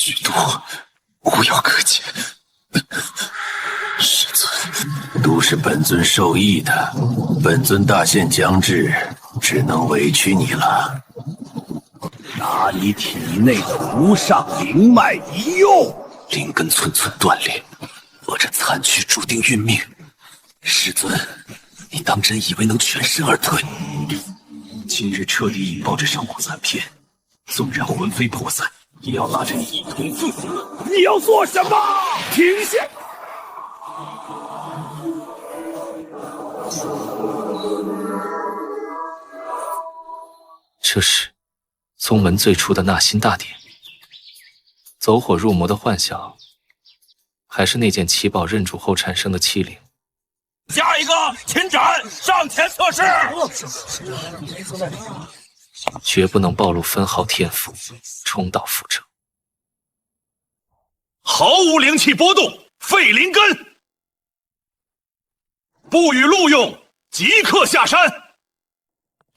許多無藥可解。师尊，都是本尊授意的，本尊大限将至，只能委屈你了。拿你体内的无上灵脉一用，灵根寸寸断裂，我这残躯注定殒命。师尊，你当真以为能全身而退？今日彻底引爆这上古残片，纵然魂飞魄散，也要拉着你一同赴死。你要做什么？停下！这是宗门最初的纳心大典，走火入魔的幻想，还是那件奇宝认主后产生的欺凌？下一个，秦斩，上前测试。绝不能暴露分毫天赋，重蹈覆辙。毫无灵气波动，废灵根，不予录用，即刻下山。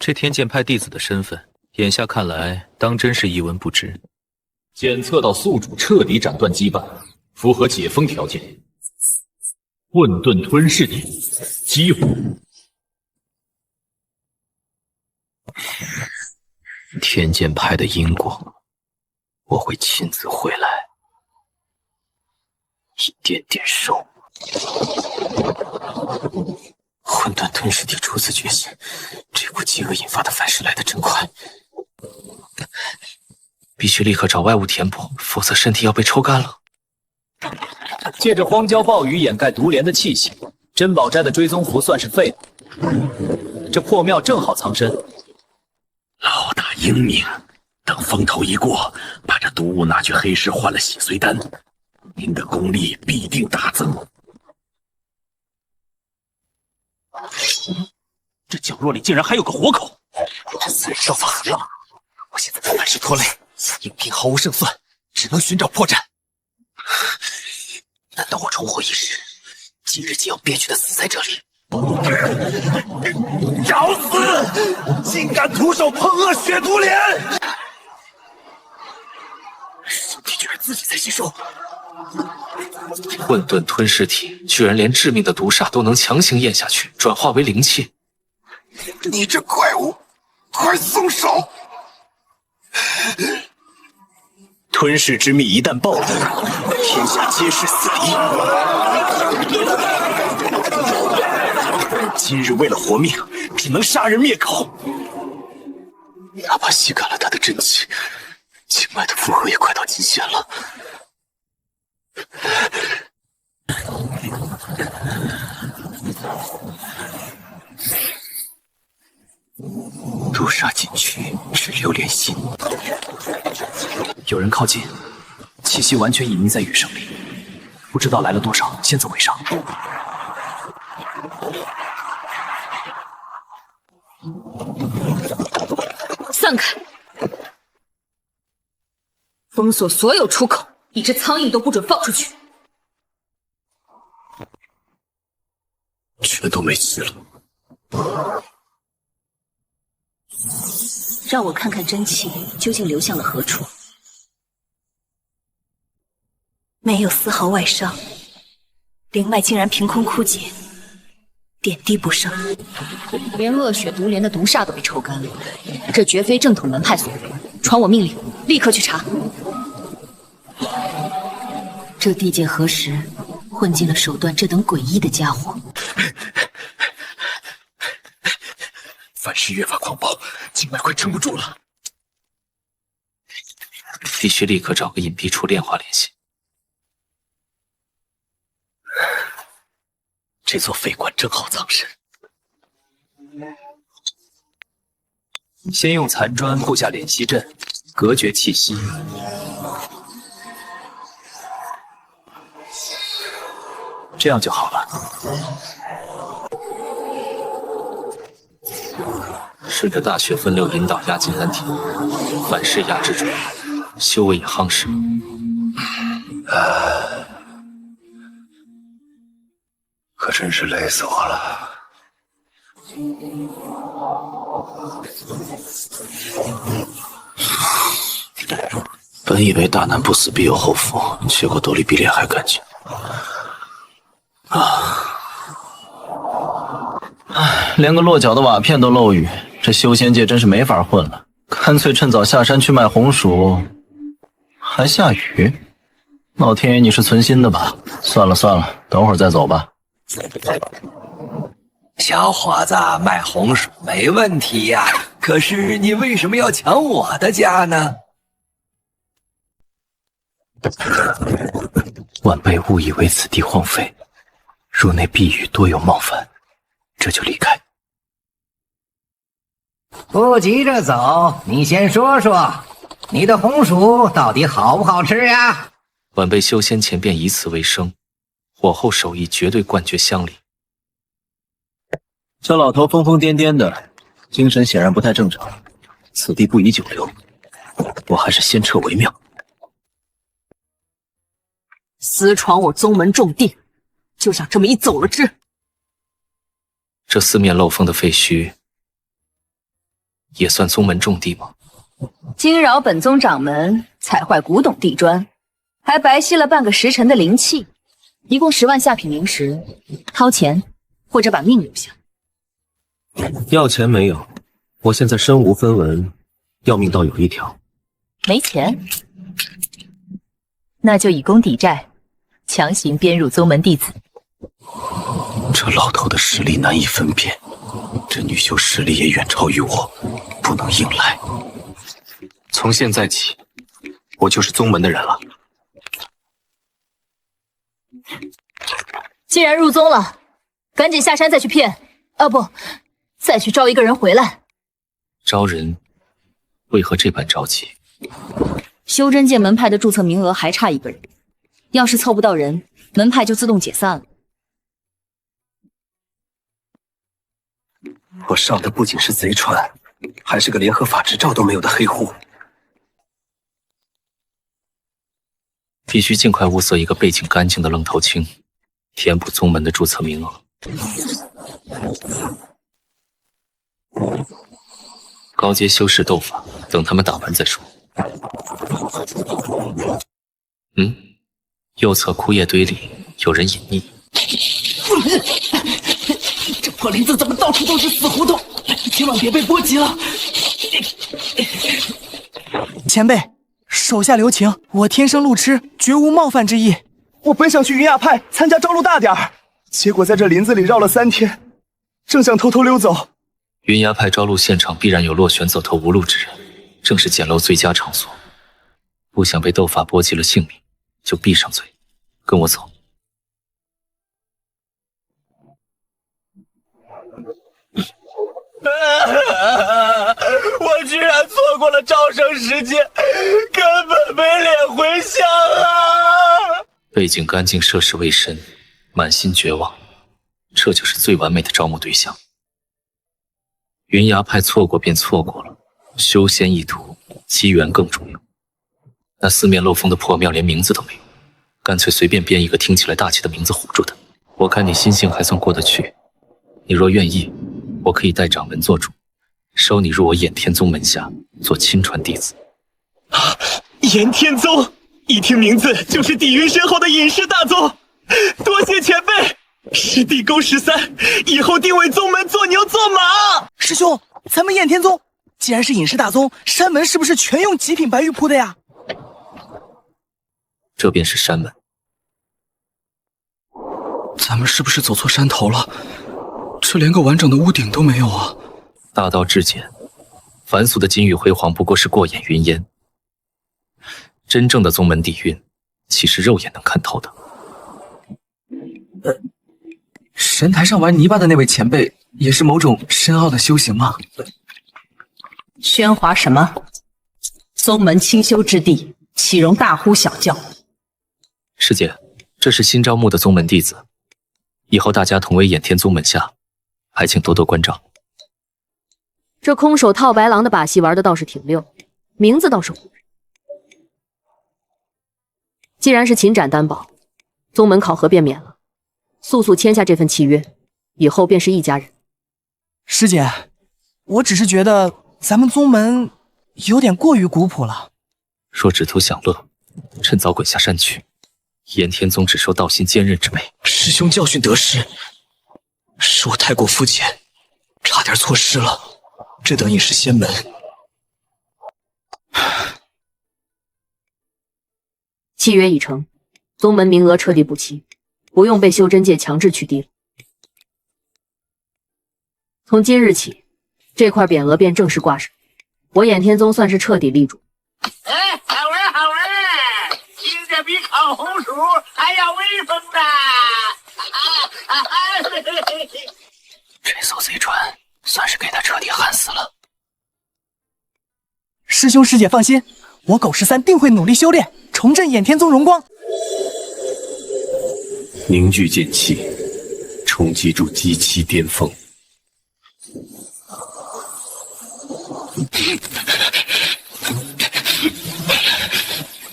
这天剑派弟子的身份，眼下看来当真是一文不值。检测到宿主彻底斩断羁绊，符合解封条件。混沌吞噬体激活。天剑派的因果，我会亲自回来，一点点收。混沌吞噬体初次觉醒，这股饥饿引发的反噬来得真快，必须立刻找外物填补，否则身体要被抽干了。借着荒郊暴雨掩盖毒莲的气息，珍宝斋的追踪符算是废了。这破庙正好藏身。老大英明，等风头一過，把这毒物拿去黑市换了洗髓丹，您的功力必定大增。这角落里竟然还有个活口，这死人招法很辣，我现在百事拖累，应聘毫无胜算，只能尋找破绽。难道我重活一世，今日竟要憋屈的死在这裡？找死！竟敢徒手碰恶血毒莲！身体居然自己在吸收。混沌吞噬体居然连致命的毒煞都能强行咽下去，转化为灵气。你这怪物，快松手！吞噬之秘一旦暴露，天下皆是死敌。今日为了活命，只能杀人灭口。哪怕吸干了他的真气，经脉的负荷也快到极限了。毒煞禁区是榴莲心。有人靠近，气息完全隐匿在雨声里，不知道来了多少，先走为上。散开！封锁所有出口，一只苍蝇都不准放出去。全都没气了。让我看看真气究竟流向了何处。没有丝毫外伤，灵脉竟然凭空枯竭，点滴不剩，连恶血毒莲的毒煞都被抽干了。这绝非正统门派所为，传我命令，立刻去查。这地界何时混进了手段这等诡異的家伙？反噬越发狂暴，经脉快撐不住了。必須立刻找個隱蔽處煉化聯繫。這座廢館正好藏身。先用殘磚布下聯繫陣，隔絕氣息。這樣就好了。順着大血分流引導壓進丹田，反噬壓制住，修為也夯實。可真是累死我了。本以為大難不死必有後福，結果斗笠比臉還乾淨。連個落腳的瓦片都漏雨，這修仙界真是沒法混了。乾脆趁早下山去賣紅薯，還下雨。老天爺，你是存心的吧？算了算了，等会儿再走吧。小伙子，卖紅薯没問題呀，可是你為什麼要搶我的家呢？晚輩誤以為此地荒廢，入內避雨多有冒犯，這就離開。不急着走，你先說說，你的紅薯到底好不好吃呀？晚輩修仙前便以此為生，火候手艺絕對冠绝鄉里。这老头瘋瘋癲癲的，精神顯然不太正常。此地不宜久留，我還是先撤為妙。私闖我宗門重地，就想这麼一走了之？這四面漏風的廢墟，也算宗門重地嗎？驚擾本宗掌門，踩壞古董地磚，還白吸了半個時辰的靈氣，一共10萬下品靈石，掏錢或者把命留下。要錢沒有，我現在身無分文，要命倒有一條。沒錢？那就以功抵債，強行編入宗門弟子。這老頭的實力難以分辨，這女修實力也遠超於我，不能硬來。從現在起，我就是宗門的人了。既然入宗了，趕緊下山再去騙，不，再去招一個人回來。招人，為何這般着急？修真界門派的註冊名額還差1個人，要是湊不到人，門派就自動解散了。我上的不僅是賊船，還是個聯合法執照都沒有的黑戶。必須盡快物色一個背景乾淨的愣頭青，填補宗門的註冊名額。高階修士鬥法，等他們打完再說。右側枯葉堆裡有人隱匿。這破林子怎麼到處都是死胡同？千萬別被波及了！前輩，手下留情，我天生路痴，絕無冒犯之意。我本想去雲崖派參加招錄大典，結果在這林子裡繞了3天，正想偷偷溜走。雲崖派招錄現場必然有落選走投無路之人，正是撿漏最佳場所。不想被鬥法波及了性命，就閉上嘴，跟我走。我居然錯過了招生時間，根本沒臉回鄉啊！背景乾淨，涉世未深，滿心絕望，這就是最完美的招募對象。雲崖派錯過便錯過了，修仙一途，機緣更重要。那四面漏風的破廟連名字都沒有，乾脆隨便編一個聽起來大氣的名字唬住他。我看你心性還算過得去，你若願意，我可以代掌門做主，收你入我衍天宗門下，做親傳弟子。衍天宗，一聽名字就是底蘊深厚的隱世大宗，多謝前輩，師弟勾13，以後定為宗門做牛做馬。師兄，咱們衍天宗既然是隱世大宗，山門是不是全用極品白玉鋪的呀？這便是山門。咱們是不是走錯山頭了？這連個完整的屋頂都沒有啊！大道至簡，凡俗的金玉輝煌不過是過眼雲煙。真正的宗門底蘊，豈是肉眼能看透的？神台上玩泥巴的那位前輩，也是某種深奧的修行嗎？喧嘩什麼？宗門清修之地，豈容大呼小叫？師姐，這是新招募的宗門弟子，以後大家同為衍天宗門下，還請多多關照。這空手套白狼的把戲玩的倒是挺溜，名字倒是唬人。既然是秦斩擔保，宗門考核便免了，速速簽下這份契約，以後便是一家人。師姐，我只是覺得咱們宗門有點過於古樸了。若只图享樂，趁早滾下山去。炎天宗只收道心坚韌之辈。师兄教训得失，是我太过肤浅，差點錯失了这等隐士仙门。契約已成，宗门名額徹底補齊，不用被修真界強制取缔了。從今日起，這塊匾額便正式掛上，我衍天宗算是徹底立住。哎，好玩好玩，听着比烤紅薯還要威風的。這艘賊船算是給他徹底焊死了。師兄師姐放心，我狗13定會努力修煉，重振衍天宗榮光。凝聚劍氣，衝擊住極其巔峰。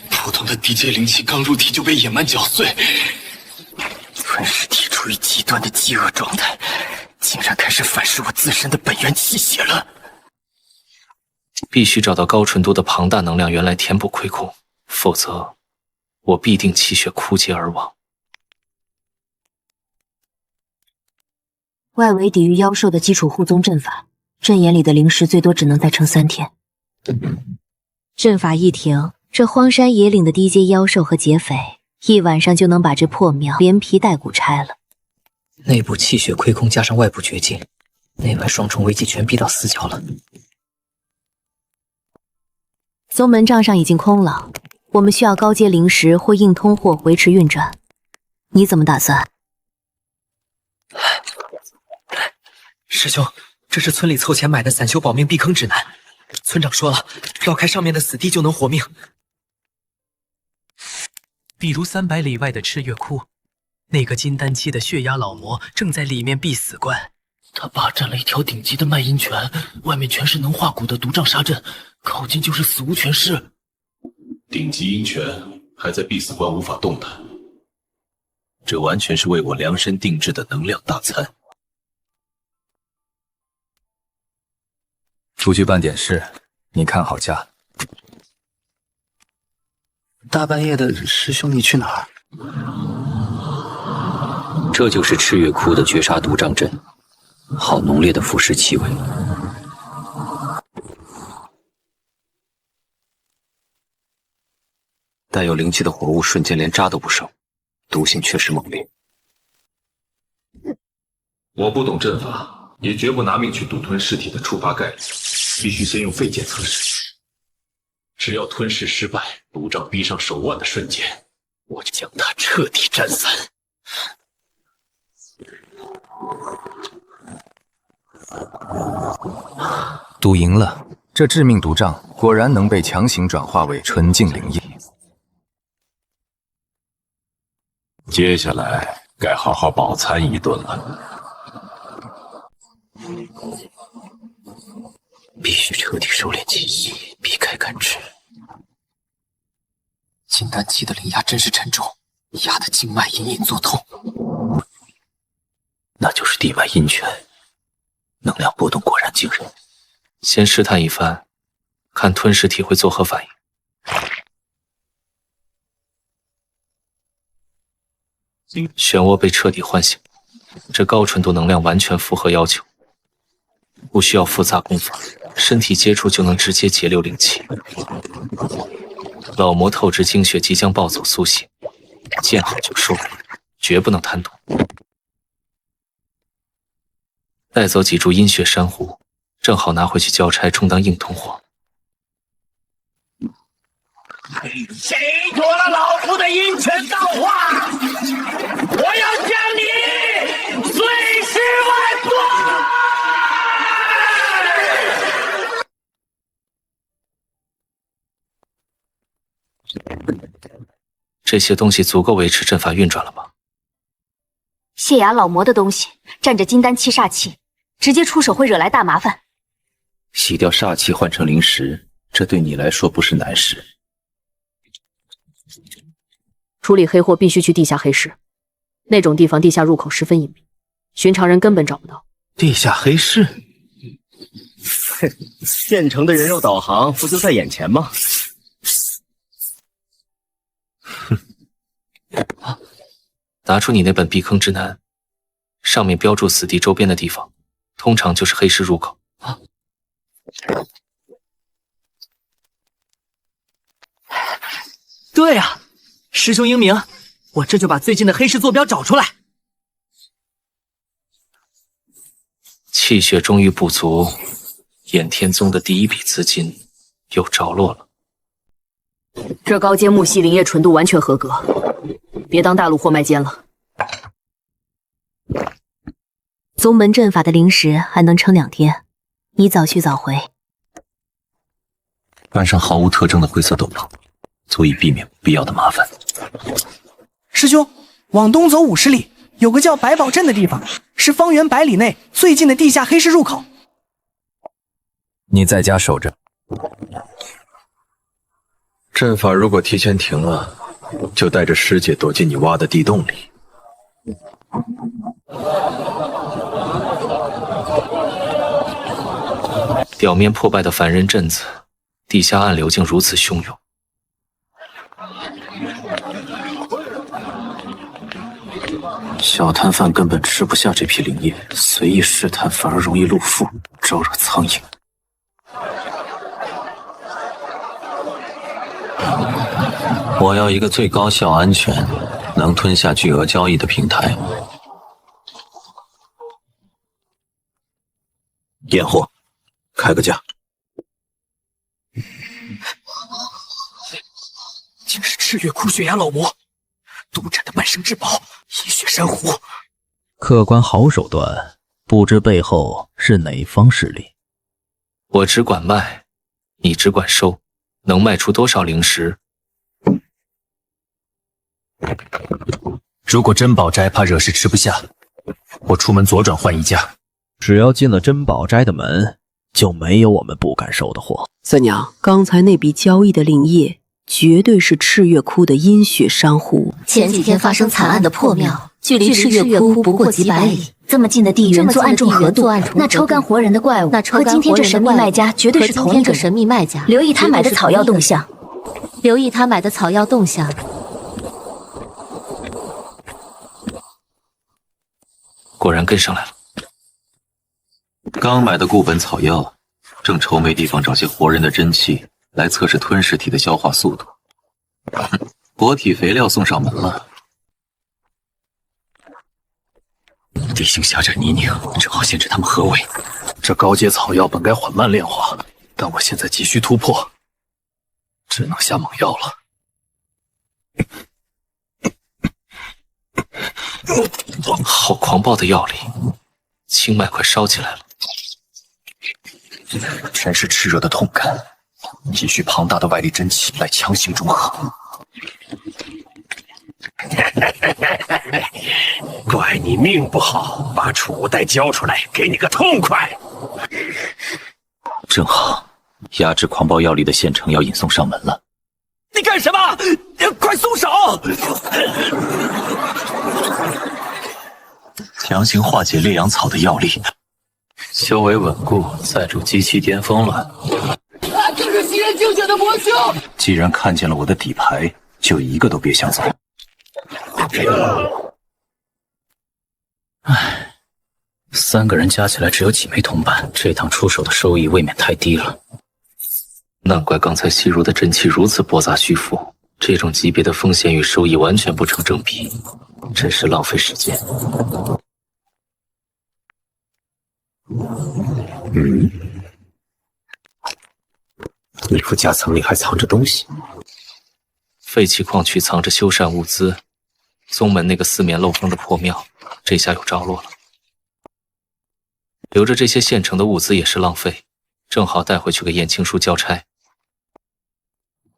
普通的地阶靈氣剛入體就被野蠻攪碎，吞噬體處於極端的飢餓狀態，竟然開始反噬我自身的本源氣血了。必須找到高純度的龐大能量源來填補虧空，否則我必定氣血枯竭而亡。外圍抵禦妖獸的基礎護宗陣法，陣眼裡的靈石最多只能再撐3天。陣法一停，這荒山野嶺的低階妖獸和劫匪，一晚上就能把這破廟連皮帶骨拆了。內部氣血虧空加上外部絕境，內外雙重危機全逼到死角了。宗門賬上已經空了，我們需要高階靈石或硬通貨維持運轉。你怎麼打算？師兄，這是村裡湊錢買的散修保命避坑指南。村長說了，繞開上面的死地就能活命。比如300里外的赤月窟，那個金丹期的血壓老魔正在裡面閉死關。他霸占了一條頂級的賣陰泉，外面全是能化骨的毒瘴殺陣，靠近就是死無全屍。頂級陰泉還在必死關無法動彈，這完全是為我量身定制的能量大餐。出去辦點事，你看好家。大半夜的，師兄你去哪兒？這就是赤月窟的絕殺毒瘴陣，好濃烈的腐蝕氣味。帶有靈氣的火物瞬間連渣都不剩，毒性確實猛烈。我不懂陣法，也絕不拿命去獨吞屍體的觸發概率，必須先用廢劍測試。只要吞噬失敗，毒瘴逼上手腕的瞬間，我就將它徹底斬散。賭贏了，這致命毒瘴果然能被強行轉化為純淨靈液。接下來該好好飽餐一頓了。必須徹底收斂氣息，避開感知。金丹期的靈壓真是沉重，壓得經脈隱隱作痛。那就是地脈陰泉，能量波動果然驚人。先試探一番，看吞噬體會作何反應。漩渦被徹底喚醒，這高純度能量完全符合要求，不需要複雜功法，身體接觸就能直接截留靈氣。老魔透支精血即將暴走蘇醒，見好就收，絕不能貪圖。帶走幾株陰血珊瑚，正好拿回去交差，充當硬通貨。誰奪了老夫的陰泉造化？我要將你碎屍萬段！這些東西足夠維持陣法運轉了嗎？謝崖老魔的東西沾着金丹期煞氣，直接出手會惹來大麻煩。洗掉煞氣換成靈石，這對你來說不是難事。處理黑貨必須去地下黑市，那種地方地下入口十分隱秘，尋常人根本找不到。地下黑市？县城的人肉導航不就在眼前嗎？拿出你那本避坑指南，上面标注死地周边的地方，通常就是黑市入口。对呀，师兄英明，我这就把最近的黑市坐标找出来。气血终于不足，衍天宗的第一筆資金又着落了。這高階木系靈液純度完全合格，別當大陸貨賣奸了。宗門陣法的靈石還能撐2天，你早去早回。穿上毫無特徵的灰色斗篷，足以避免不必要的麻煩。師兄，往東走50里，有個叫百寶鎮的地方，是方圓100里內最近的地下黑市入口。你在家守着。陣法如果提前停了，就帶着師姐躲進你挖的地洞裡。表面破敗的凡人鎮子，地下暗流竟如此洶湧。小攤販根本吃不下這批靈液，隨意試探反而容易露腹，招惹蒼蠅。我要一個最高效、安全、能吞下巨額交易的平台。驗貨，開個價。竟是赤月窟血崖老魔，獨佔的半生至寶醫血珊瑚。客官好手段，不知背後是哪方勢力？我只管賣，你只管收，能賣出多少靈石？如果珍寶齋怕惹事吃不下，我出門左轉換一家。只要進了珍寶齋的門，就沒有我們不敢收的貨。三娘，剛才那筆交易的靈液絕對是赤月窟的陰血珊瑚。前幾天發生慘案的破廟，距離赤月窟不過幾百里，這麼近的地緣做暗中合作，那抽乾活人的怪物和今天這神秘賣家絕對是同一個神秘賣家。留意他買的草藥動向，留意他買的草藥動向。果然跟上來了。剛買的固本草藥，正愁沒地方找些活人的真氣來測試吞噬體的消化速度。活體肥料送上門了。地形狹窄泥濘，正好限制他們合圍。這高階草藥本該緩慢煉化，但我現在急需突破，只能下猛藥了。好狂暴的藥力，清脈快燒起來了。全是炽熱的痛感，急需龐大的外力真氣來強行中和。怪你命不好，把儲物袋交出來，給你個痛快。正好，壓制狂暴藥力的現成要引送上門了。你幹什麼？快鬆手！強行化解烈陽草的藥力，修為穩固，再築機器巔峰了。他就是襲人境界的魔修。既然看見了我的底牌，就一個都別想走。唉，3個人加起來只有幾枚銅板，這趟出手的收益未免太低了。難怪剛才吸入的真氣如此薄雜虛浮，這種級別的風險與收益完全不成正比，真是浪費時間。衣服夾層裡還藏着東西。廢棄礦區藏着修繕物資，宗門那個四面漏風的破廟，這下有着落了。留着這些現成的物資也是浪費，正好帶回去給燕青書交差。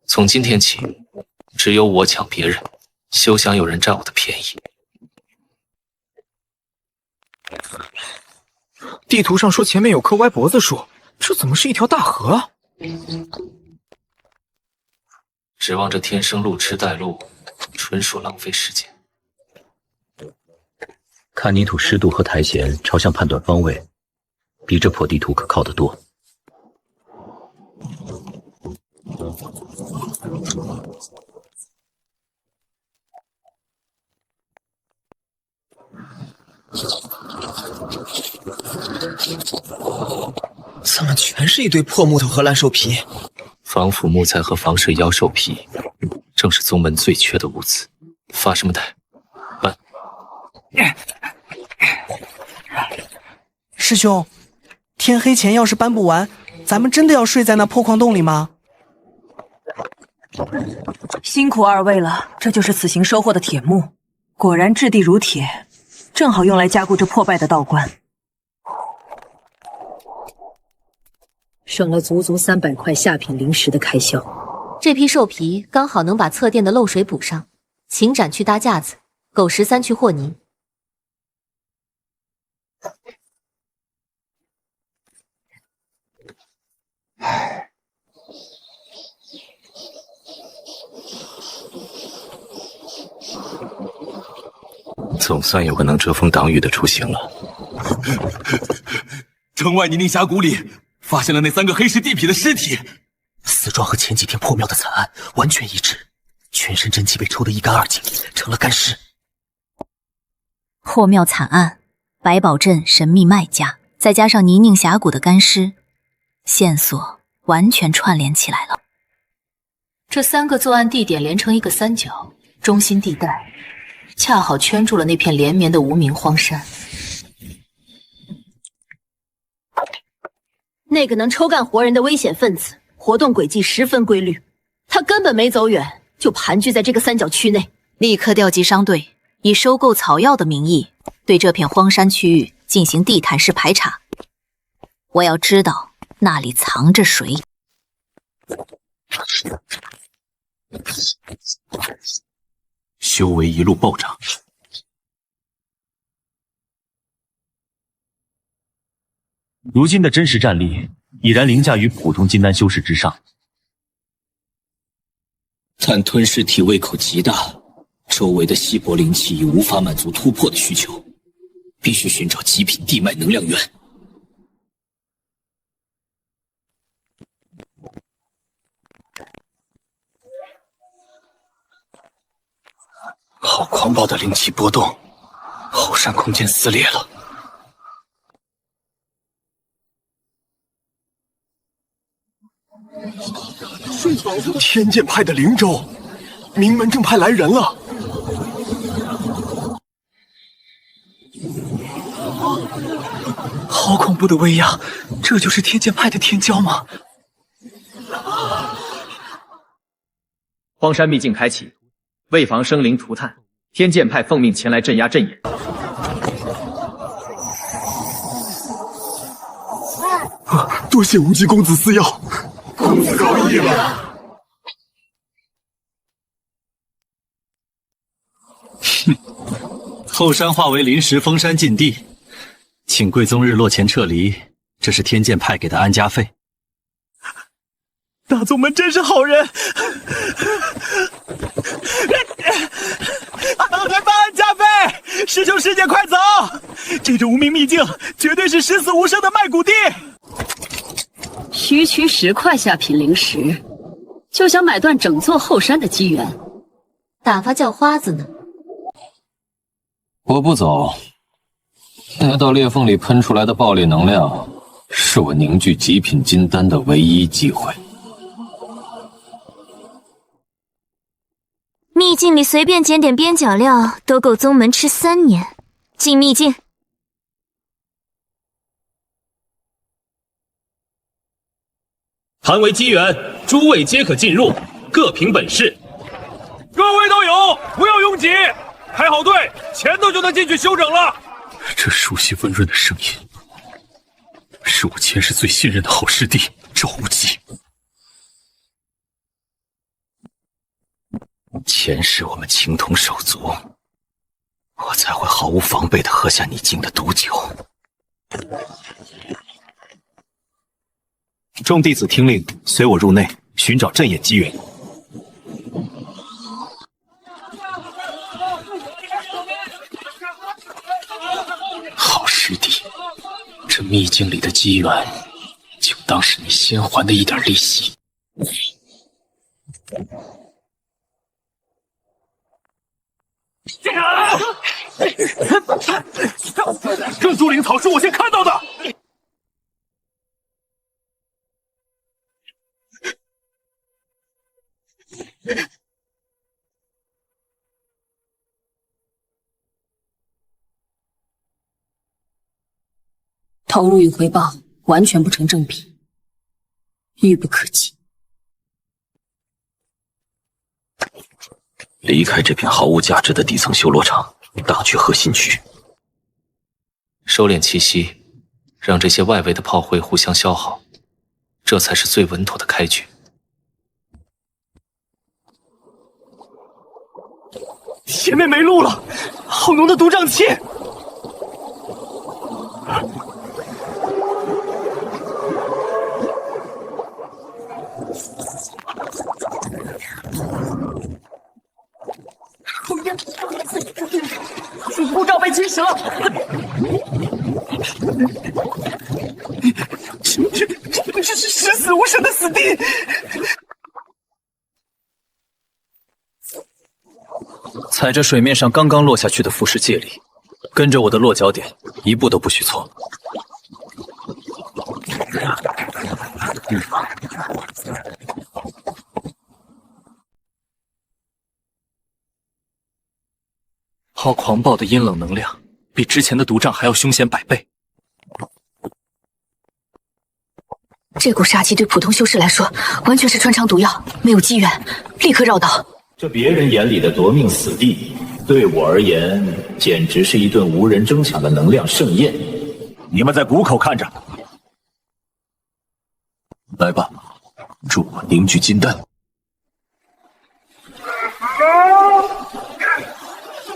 從今天起，只有我搶別人，休想有人佔我的便宜。地圖上說前面有棵歪脖子樹，這怎麼是一條大河啊？指望着天生路痴帶路，純屬浪費時間。看泥土濕度和苔蘚朝向判斷方位，比這破地圖可靠得多。怎么全是一堆破木头和烂兽皮？防腐木材和防水妖兽皮，正是宗门最缺的物资。发什么呆？搬！师兄，天黑前要是搬不完，咱们真的要睡在那破矿洞里吗？辛苦二位了，这就是此行收获的铁木，果然质地如鐵，正好用来加固這破敗的道觀。省了足足300塊下品灵石的開銷。這批獸皮剛好能把側殿的漏水補上。秦展去搭架子，狗13去和泥。总算有个能遮風擋雨的出行了。城外泥濘峽谷裡發現了那3個黑石地痞的屍體，死狀和前幾天破廟的慘案完全一致，全身真氣被抽得一乾二淨，成了乾屍。破廟慘案，百寶鎮神秘賣家，再加上泥濘峽谷的乾屍，線索完全串聯起來了。這3個作案地點連成一個三角，中心地帶恰好圈住了那片連綿的無名荒山。那個能抽幹活人的危險分子，活動軌跡十分規律，他根本沒走遠，就盤踞在這個三角區內。立刻調集商隊，以收購草藥的名義，對這片荒山區域進行地毯式排查。我要知道那裡藏着誰。修為一路暴漲。如今的真實戰力已然凌駕於普通金丹修士之上，但吞噬體胃口極大，周圍的稀薄靈氣已無法滿足突破的需求，必須尋找極品地脈能量源。好狂暴的靈氣波動，後山空間撕裂了。天劍派的靈州，名門正派來人了。好恐怖的威壓，這就是天劍派的天骄嗎？荒山秘境開啟，為防生靈塗炭，天劍派奉命前來鎮壓陣眼。多謝無極公子賜藥，公子高義了。後山化為臨時封山禁地，請貴宗日落前撤離，這是天劍派給的安家費。大宗們真是好人，來辦安家費！師兄師姐快走！這個無名秘境絕對是十死無生的賣骨地。區區10塊下品靈石，就想買斷整座後山的機緣，打發叫花子呢？我不走，那道裂縫裡噴出來的爆裂能量，是我凝聚極品金丹的唯一機會。秘境裡隨便撿點邊角料，都夠宗門吃3年。進秘境。壇為機緣，諸位皆可進入，各憑本事。各位道友，不要擁擠，排好隊，前頭就能進去休整了。這熟悉溫潤的聲音，是我前世最信任的好師弟趙無極。前世我們情同手足，我才會毫無防備地喝下你敬的毒酒。眾弟子聽令，隨我入內尋找鎮眼機緣。好師弟，這秘境裡的機緣，就當是你先還的一點利息。这株灵草是我先看到的。投入与回報完全不成正比，愚不可及。離開這片毫無價值的底層修羅場，大去核心區。收斂氣息，讓這些外圍的炮灰互相消耗，這才是最穩妥的開局。前面沒路了，好濃的毒瘴氣！护罩被侵蚀了，这是十死无生的死地！踩着水面上刚刚落下去的腐蚀戒力，跟着我的落脚点，一步都不许錯。好狂暴的阴冷能量，比之前的毒瘴还要凶险100倍。这股杀气对普通修士来说，完全是穿肠毒药，没有机缘，立刻繞道。這別人眼裡的奪命死地，對我而言，簡直是一頓無人爭搶的能量盛宴。你們在谷口看着，來吧，助我凝聚金丹。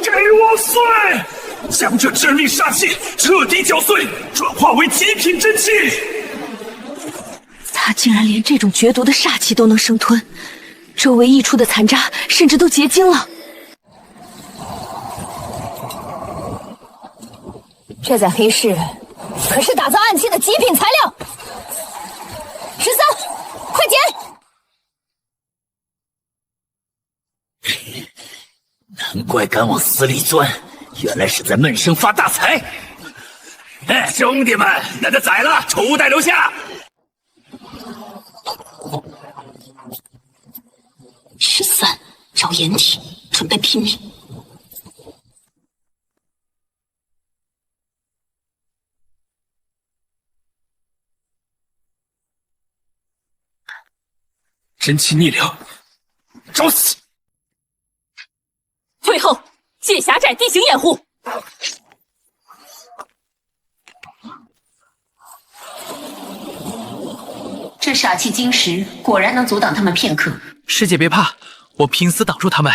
給我碎！將這致命殺氣徹底攪碎，轉化為極品真氣。他竟然連這種絕毒的煞氣都能生吞，周圍溢出的殘渣甚至都結晶了。這在黑市可是打造暗器的極品材料。13，快撿！難怪敢往死裡鑽，原來是在悶聲發大財。哎，兄弟們，那就宰了，儲物袋留下。13，找掩體，準備拼命。真氣逆流，找死！退後，借狹窄地形掩護。這煞氣晶石果然能阻擋他們片刻。師姐別怕，我拼死擋住他們。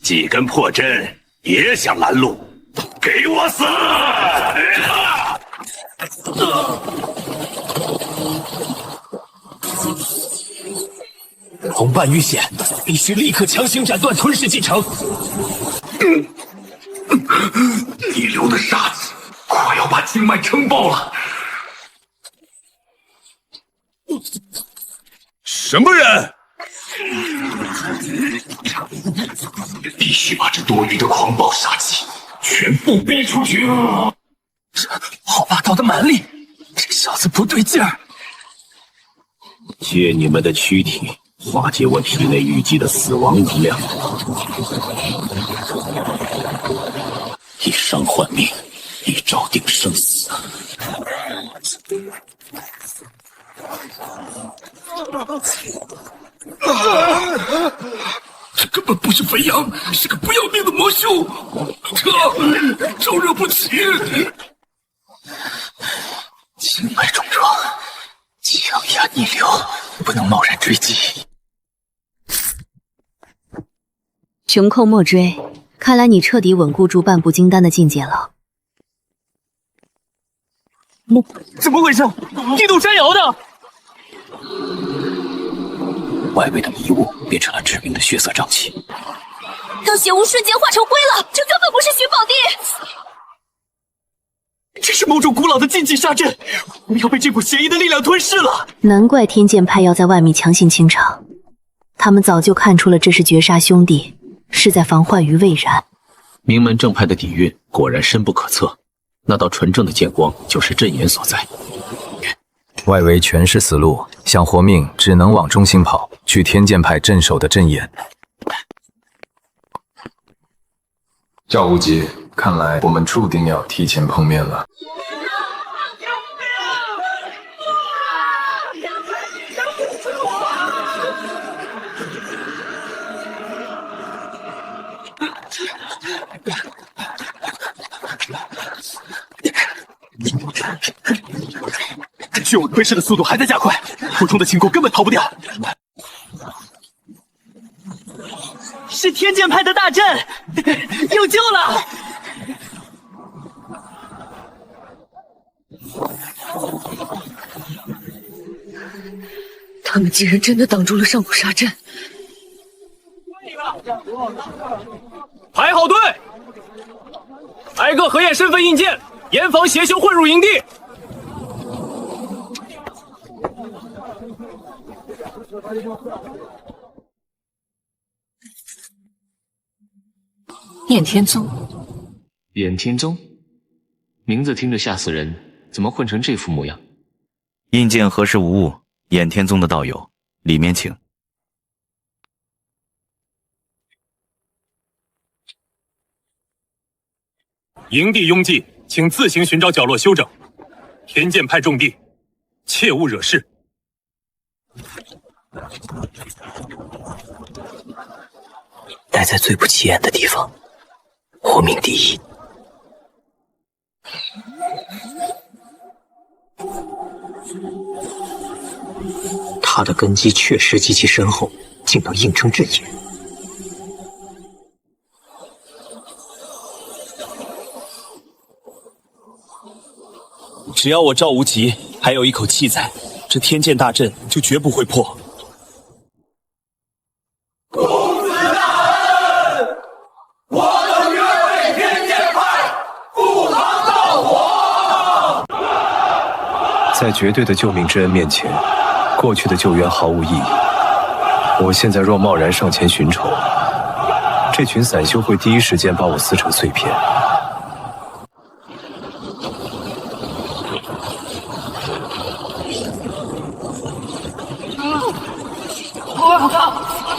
幾根破針也想攔路，給我死！同伴遇險，必須立刻強行斬斷吞噬進程。逆流的殺氣快要把經脈撐爆了。什麼人？必須把這多餘的狂暴殺氣全部逼出去！這好霸道的蠻力，這小子不對勁兒。借你們的軀體化解我體內淤積的死亡能量，以傷換命，以招定生死。這根本不是肥羊，是個不要命的魔修，招惹不起。經脈重創，強壓逆流，不能貿然追擊。瓊寇莫追，看來你徹底穩固住半步金丹的境界了。怎麼回事？地動山搖的！外圍的迷霧變成了致命的血色瘴氣，讓血霧瞬間化成灰了，這根本不是尋寶地。這是某種古老的禁忌殺陣，我們要被這股邪異的力量吞噬了。難怪天劍派要在外面強行清場，他們早就看出了這是絕殺兄弟，是在防患于未然。名门正派的底蕴果然深不可测，那道纯正的剑光就是阵眼所在。外围全是死路，想活命只能往中心跑，去天剑派镇守的阵眼。赵无极，看来我们注定要提前碰面了。血雾吞噬的速度还在加快，途中的秦国根本逃不掉。是天剑派的大阵，有救了！他们竟然真的挡住了上古杀阵！排好队，挨个核验身份印鉴，严防邪修混入营地。燕天宗，燕天宗，名字听着吓死人，怎么混成这副模样？印鉴核实无误，燕天宗的道友，里面请。营地拥挤，请自行寻找角落休整。天剑派重地，切勿惹事。待在最不起眼的地方，活命第一。他的根基确實極其深厚，竟能硬撐陣眼。只要我趙無極還有一口氣在，這天劍大陣就絕不會破。在絕對的救命之恩面前，過去的救援毫無意義。我現在若貿然上前尋仇，這群散修會第一時間把我撕成碎片。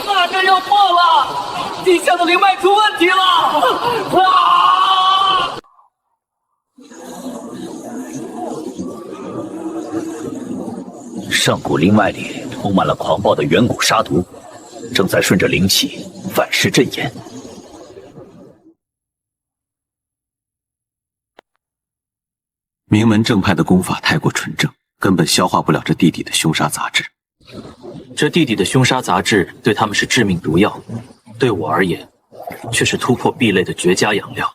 大陣要破了，地下的靈脈出問題了！上古靈脈裡充滿了狂暴的遠古殺毒，正在順着靈氣反噬陣眼。名門正派的功法太過純正，根本消化不了這地底的兇殺雜質。這地底的兇殺雜質對他們是致命毒藥，對我而言，卻是突破壁壘的絕佳養料。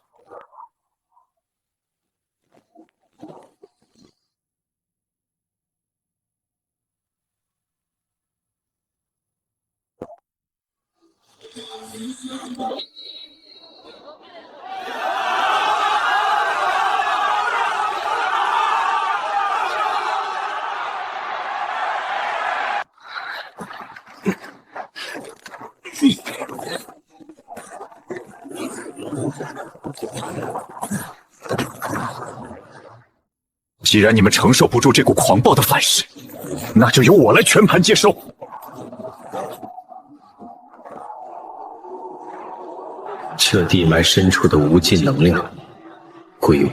既然你們承受不住這股狂暴的反噬，那就由我來全盤接收。這地脈深處的無盡能量歸我。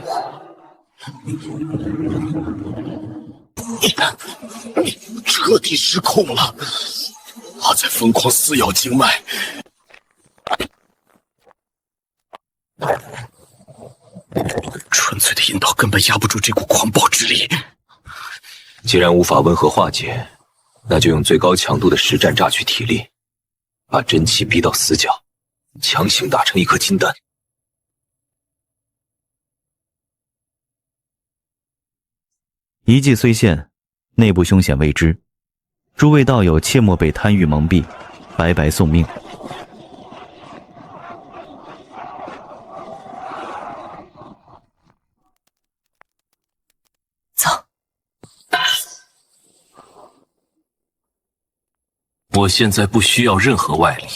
徹底失控了，他在瘋狂撕咬經脈。純粹的引導根本壓不住這股狂暴之力。既然無法溫和化解，那就用最高強度的實戰榨取體力，把真氣逼到死角，強行打成一顆金丹。一計雖現，內部凶險未知，諸位道友切莫被貪欲蒙蔽，白白送命。我現在不需要任何外力，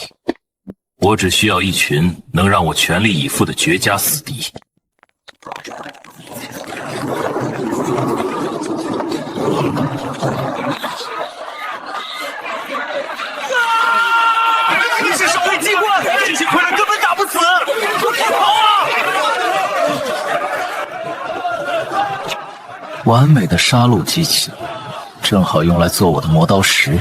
我只需要一群能讓我全力以赴的绝佳死敌。你是守卫机关，这些傀儡根本打不死，快跑啊！完美的杀戮机器，正好用来做我的磨刀石。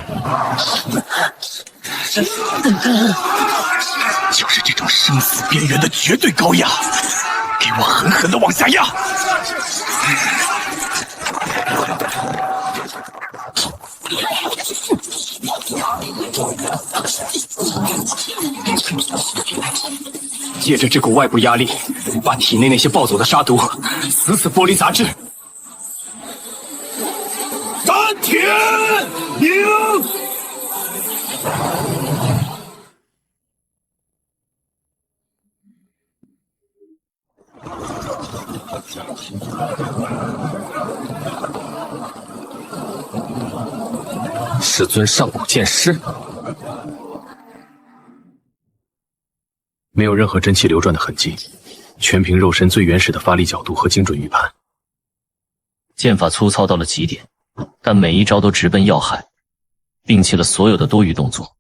就是这种生死边缘的绝对高压，给我狠狠地往下压！借着这股外部压力，把体内那些暴走的杀毒死死剥离杂质。丹田赢！师尊上古剑师，没有任何真气流转的痕迹，全凭肉身最原始的发力角度和精准预判。剑法粗糙到了极点，但每一招都直奔要害，摒弃了所有的多余动作。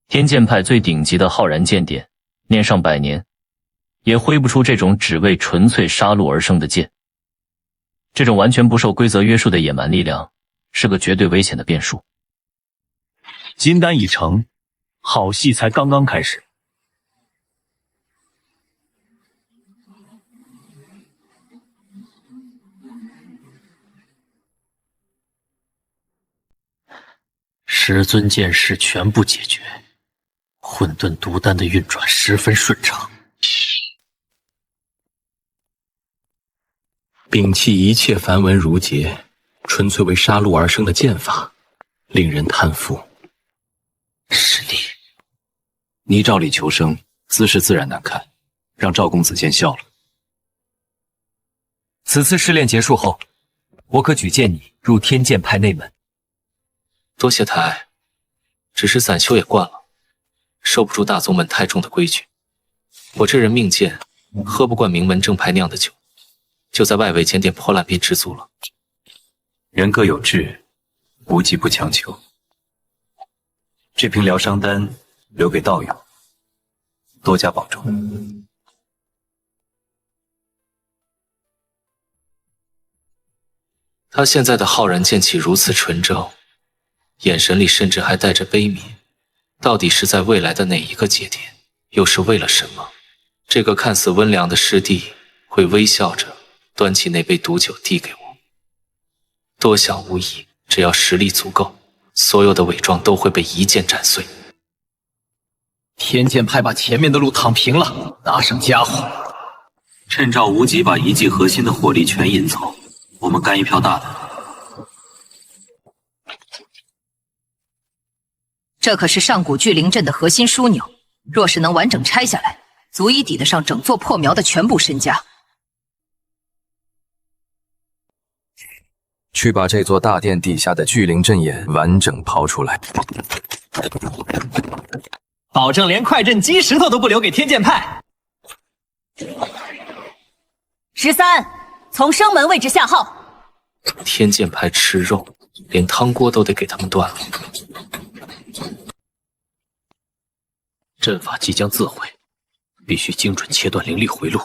天剑派最顶级的浩然剑典，念上100年，也挥不出这种只为纯粹杀戮而生的剑。这种完全不受规则约束的野蠻力量，是个绝对危险的变数。金丹已成，好戏才刚刚开始。师尊剑势全部解决，混沌毒丹的運轉十分順暢。摒棄一切繁文縟節，純粹為殺戮而生的劍法，令人嘆服。師弟，泥罩裡求生，姿勢自然難看，讓趙公子見笑了。此次試煉結束後，我可舉薦你入天劍派內門。多謝太，只是散修也慣了，受不住大宗門太重的規矩。我這人命賤，喝不慣名門正派釀的酒，就在外圍檢點破爛便知足了。人各有志，無忌不強求。這瓶療傷丹留給道友，多加保重。他現在的浩然劍氣如此純正，眼神裡甚至還帶着悲憫，到底是在未來的哪一個節點，又是為了什麼？這個看似溫良的師弟會微笑着端起那杯毒酒遞給我。多想無疑，只要實力足夠，所有的偽裝都會被一劍斬碎。天劍派把前面的路躺平了，拿上家伙，趁趙無極把一技核心的火力全引走，我們幹一票大的。這可是上古巨靈陣的核心樞紐，若是能完整拆下來，足以抵得上整座破苗的全部身家。去把這座大殿底下的巨靈陣眼完整刨出來，保證連快陣雞石頭都不留給天劍派。13，從生門位置下號。天劍派吃肉，連湯鍋都得給他們斷了。陣法即將自毀，必須精準切斷靈力回路。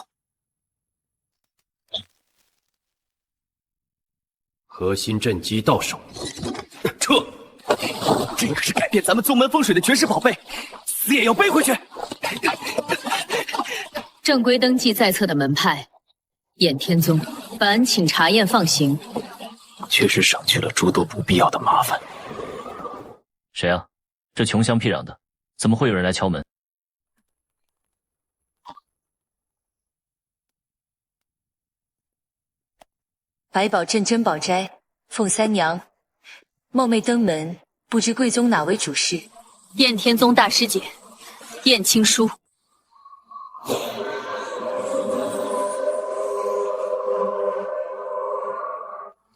核心陣基到手，撤！這可是改變咱們宗門風水的絕世寶貝，死也要背回去。正規登記在冊的門派，燕天宗，本請查驗放行。確實省去了諸多不必要的麻煩。誰啊？這窮鄉僻壤的，怎麼會有人來敲門？百寶鎮珍寶齋，鳳三娘，冒昧登門，不知貴宗哪位主事？燕天宗大師姐，燕青書。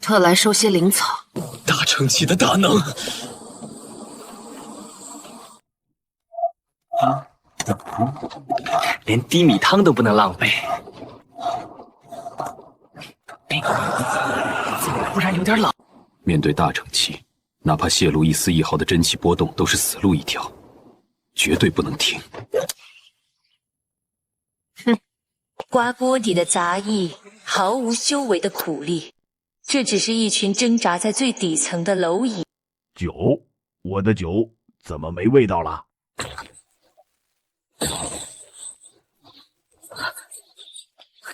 特來收些靈草。大乘期的大能。连低米湯都不能浪費。怎麼突然有點冷？面對大乘期，哪怕泄露一絲一毫的真气波動，都是死路一條，絕對不能停。哼，瓜锅底的雜役，毫無修為的苦力，這只是一群掙扎在最底層的螻蟻。酒，我的酒怎麼沒味道了？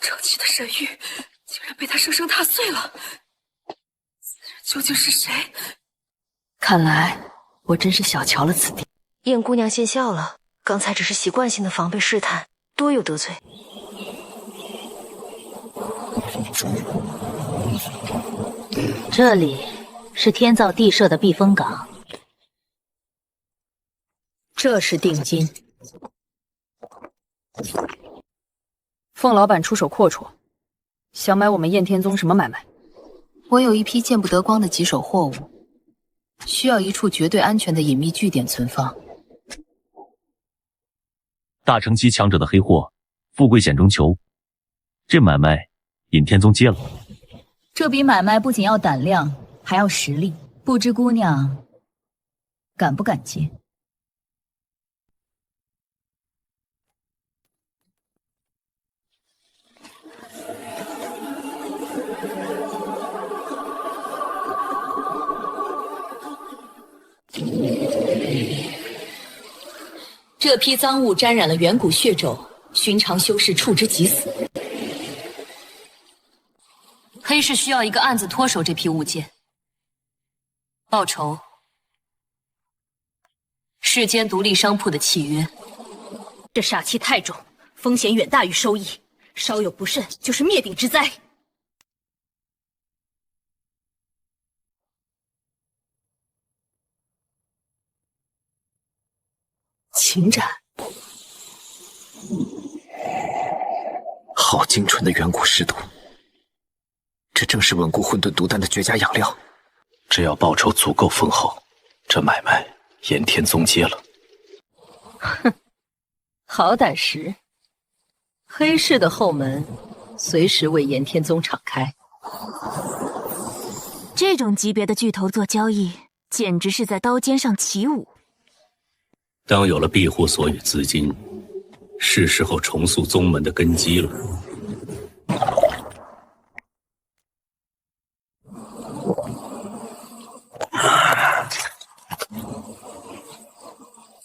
超期的神域竟然被他生生踏碎了，此人究竟是誰？看来我真是小瞧了此地。燕姑娘见笑了，刚才只是習慣性的防備試探，多有得罪。這裡是天造地設的避風港，這是定金。鳳老板出手闊綽，想買我們燕天宗什麼買賣？我有一批見不得光的棘手貨物，需要一處絕對安全的隱秘據點存放。大乘期强者的黑貨，富貴險中求，這買賣尹天宗接了。這筆買賣不僅要膽量，還要實力，不知姑娘敢不敢接？这批赃物沾染了远古血咒，寻常修士觸之即死。黑市需要一個案子脫手這批物件，報酬世間獨立商鋪的契約。這煞氣太重，風險遠大於收益，稍有不慎就是滅頂之災。情斬，好精纯的远古尸毒，这正是稳固混沌毒丹的绝佳養料。只要報酬足夠豐厚，這買賣燕天宗接了。哼，好膽識！黑市的後門隨時為燕天宗敞開。這種級別的巨頭做交易，簡直是在刀尖上起舞。當有了庇護所與資金，是時候重塑宗門的根基了。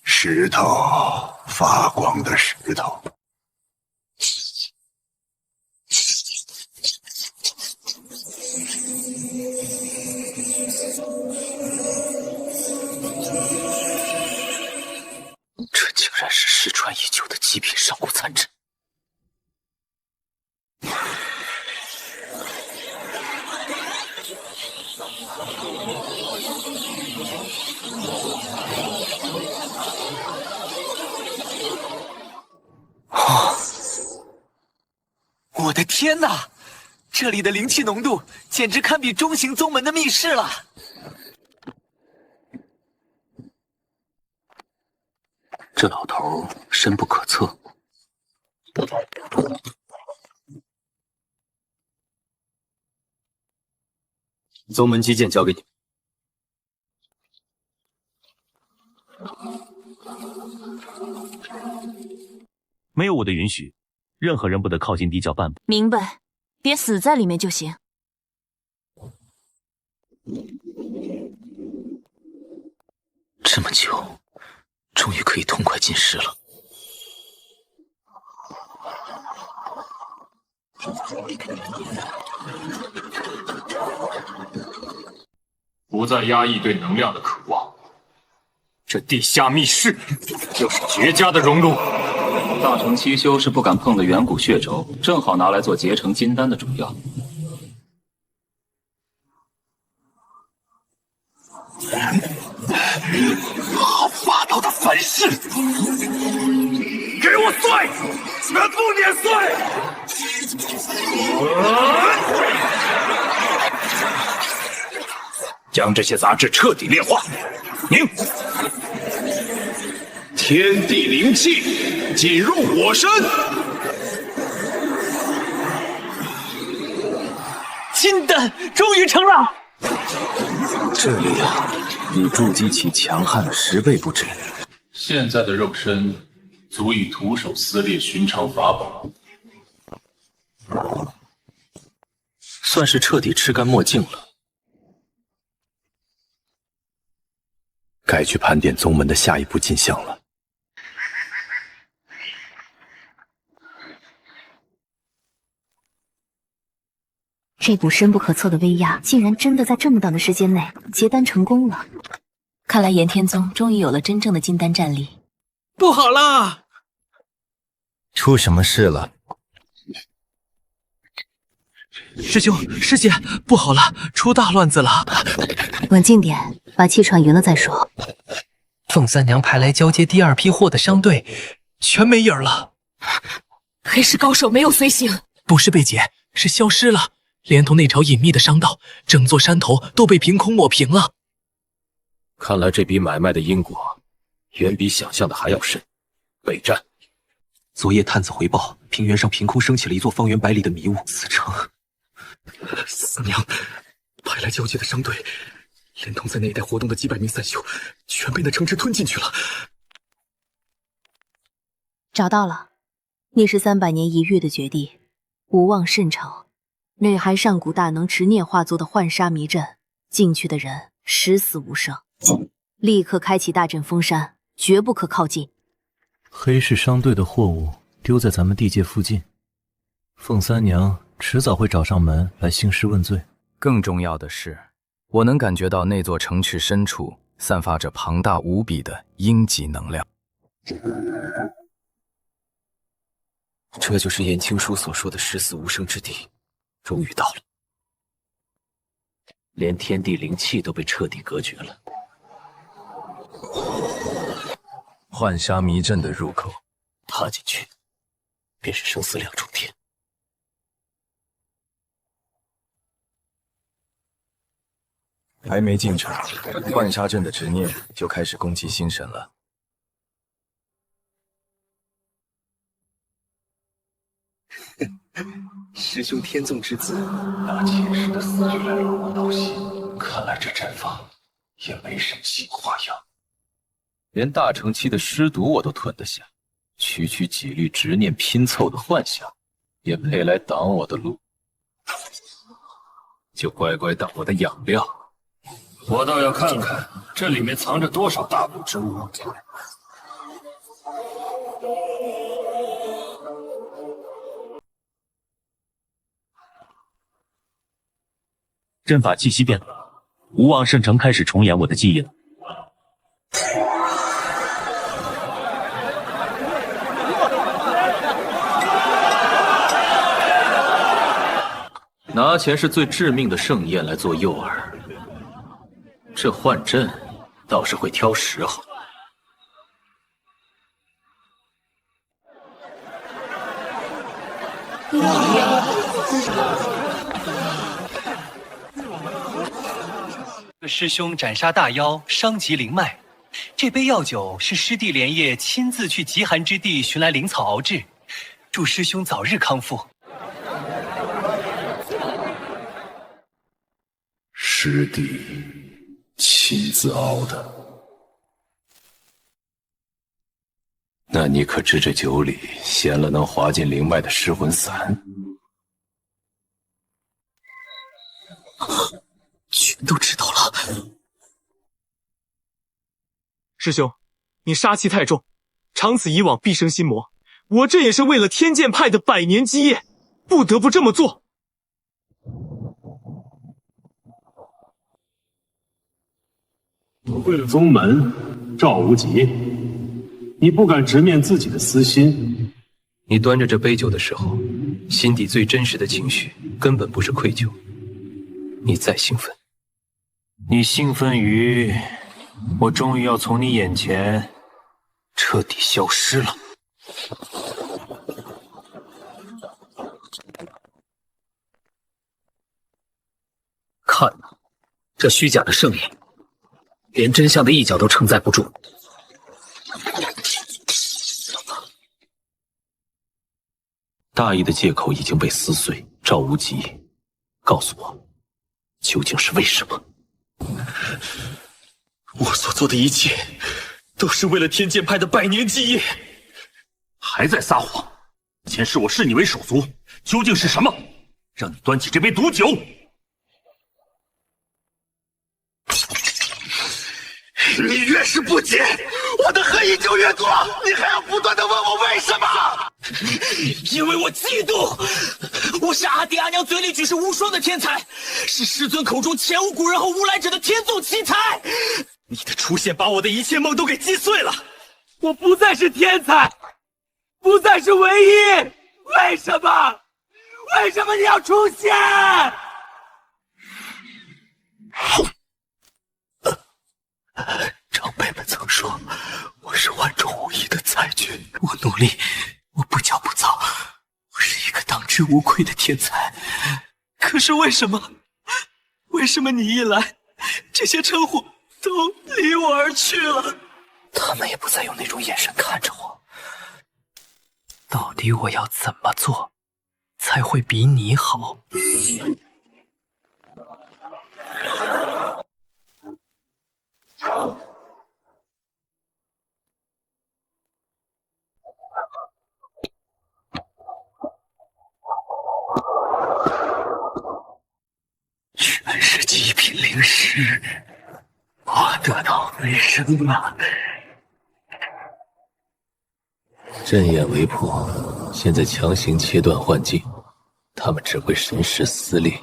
石頭，發光的石頭。这竟然是失傳已久的極品上古殘陣。我的天哪！這裡的靈氣濃度簡直堪比中型宗門的密室了。這老頭深不可測。宗門基建交給你。沒有我的允許，任何人不得靠近地窖半步。明白，別死在裡面就行。這麼久，終於可以痛快進食了。不再壓抑對能量的渴望，這地下密室就是絕佳的熔爐。大乘七修是不敢碰的遠古血咒，正好拿來做結成金丹的主藥。好霸道的反噬！給我碎，全部碾碎！將這些雜質徹底煉化。寧！天地灵氣進入我身。金丹終於成了。这力量比筑基期强悍了10倍不止。现在的肉身足以徒手撕裂寻常法宝，算是彻底吃干抹净了。该去盘点宗门的下一步进项了。这股深不可测的威压，竟然真的在这么短的时间内结丹成功了。看来炎天宗终于有了真正的金丹战力。不好啦！出什么事了？师兄师姐，不好了，出大乱子了！稳静点，把气喘匀了再说。凤三娘派来交接第2批货的商队，全没影儿了。黑市高手没有随行，不是被劫，是消失了，连同那条隐秘的商道，整座山头都被凭空抹平了。看来这笔买賣的因果远比想象的还要深。备战。昨夜探子回报，平原上凭空升起了一座方圆100里的迷雾，此城四娘派来交接的商队，连同在那一带活动的几百名散修，全被那城池吞进去了。找到了，那是300年一遇的绝地，无望甚朝，内含上古大能执念化作的幻杀迷阵，进去的人十死无生。立刻开启大阵封山，绝不可靠近。黑市商队的货物丢在咱们地界附近，凤三娘迟早会找上门来兴师問罪。更重要的是，我能感觉到那座城池深處散發着龐大無比的陰極能量。這就是顏青書所說的十死無生之地，終於到了。連天地靈氣都被徹底隔絕了。幻殺迷陣的入口，踏進去，便是生死兩重天。還沒進城，幻殺陣的執念就開始攻擊心神了。師兄天縱之子，那前世的死局來了無道心，看來這陣法也沒什麼新花樣。連大成期的屍毒我都吞得下，區區幾縷執念拼湊的幻想，也配來擋我的路？就乖乖當我的養料。我倒要看看這裡面藏着多少大補之物。陣法氣息變了，無望聖城開始重演我的記憶了。拿前世最致命的盛宴來做誘餌，這換陣倒是會挑時候。師兄斬殺大妖，傷及靈脈。這杯藥酒是師弟連夜親自去極寒之地尋來靈草熬製，祝師兄早日康復。師弟親自熬的，那你可知這酒裡銜了能滑進靈脈的屍魂散？全都知道了。師兄，你殺氣太重，長此以往必生心魔。我這也是為了天劍派的100年基業，不得不這麼做。為了宗門，趙無極，你不敢直面自己的私心。你端着這杯酒的時候，心底最真實的情緒根本不是愧疚。你再興奮，你興奮於我終於要從你眼前徹底消失了。看哪，這虛假的盛宴，連真相的一角都承載不住。大义的借口已经被撕碎，赵无极，告訴我，究竟是为什么？我所做的一切，都是为了天剑派的百年基业。还在撒谎！前世我视你为手足，究竟是什么，让你端起这杯毒酒？你越是不解，我的恨意就越多。你还要不断的问我为什么？因为我嫉妒，我是阿爹阿娘嘴里举世无双的天才，是师尊口中前无古人后无来者的天纵奇才。你的出现把我的一切梦都给击碎了，我不再是天才，不再是唯一。为什么？为什么你要出现？长辈们曾说我是万中无一的才俊，我努力，我不骄不躁，我是一个当之无愧的天才。可是为什么你一来，这些称呼都离我而去了？他们也不再用那种眼神看着我。到底我要怎么做才会比你好？全是极品灵石，我得到为什么？阵眼为破，现在强行切断幻境，他们只会神识撕裂，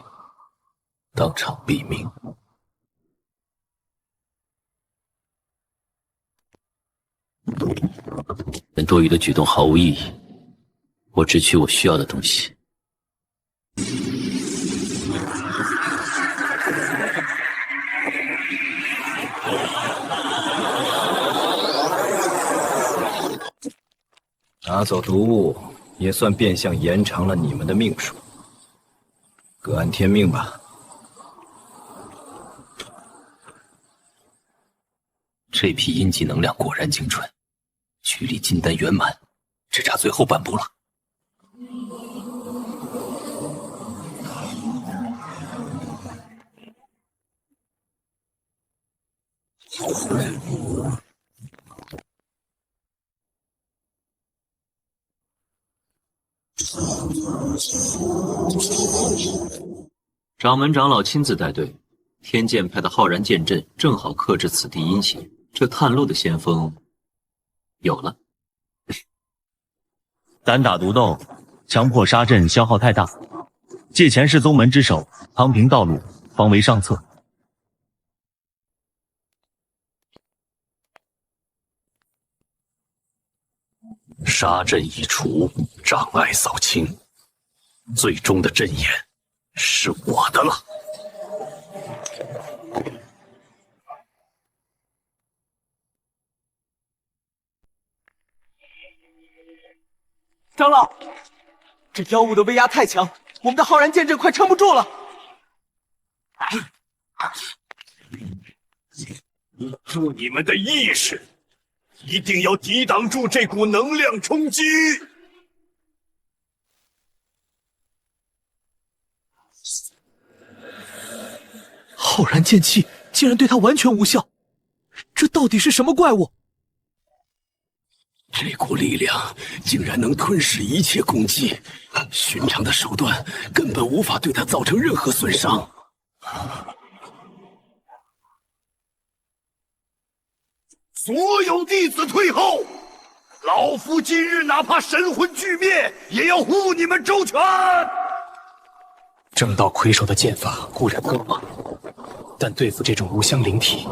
当场毙命。本多余的舉動毫無意義，我只取我需要的東西。拿走毒物，也算变相延長了你們的命數。各安天命吧。這批陰極能量果然精純，距離金丹圓滿，只差最後半步了。掌門長老親自帶隊，天劍派的浩然劍陣正好克制此地陰邪。這探路的先鋒有了。單打獨鬥，強迫殺陣消耗太大，借前世宗門之手趟平道路，方為上策。殺陣一除，障礙掃清，最終的陣眼是我的了。長老，這妖物的威壓太強，我們的浩然劍陣快撐不住了。注你們的意識，一定要抵擋住這股能量衝擊。浩然劍氣竟然對他完全無效，這到底是什麼怪物？這股力量竟然能吞噬一切攻擊，尋常的手段根本無法對他造成任何損傷。所有弟子退後，老夫今日哪怕神魂俱滅，也要護你們周全。正道魁首的劍法固然更猛，但對付這種無相靈體，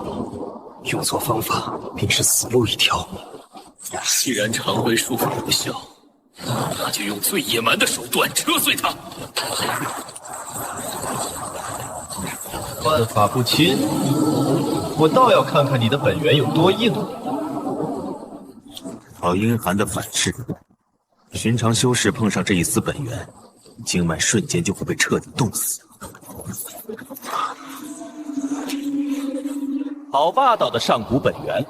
用錯方法便是死路一條。既然常規術法無效，那就用最野蠻的手段車碎他。萬法不侵，我倒要看看你的本源有多硬。好陰寒的反噬，尋常修士碰上這一絲本源，經脈瞬間就會被徹底凍死。好霸道的上古本源，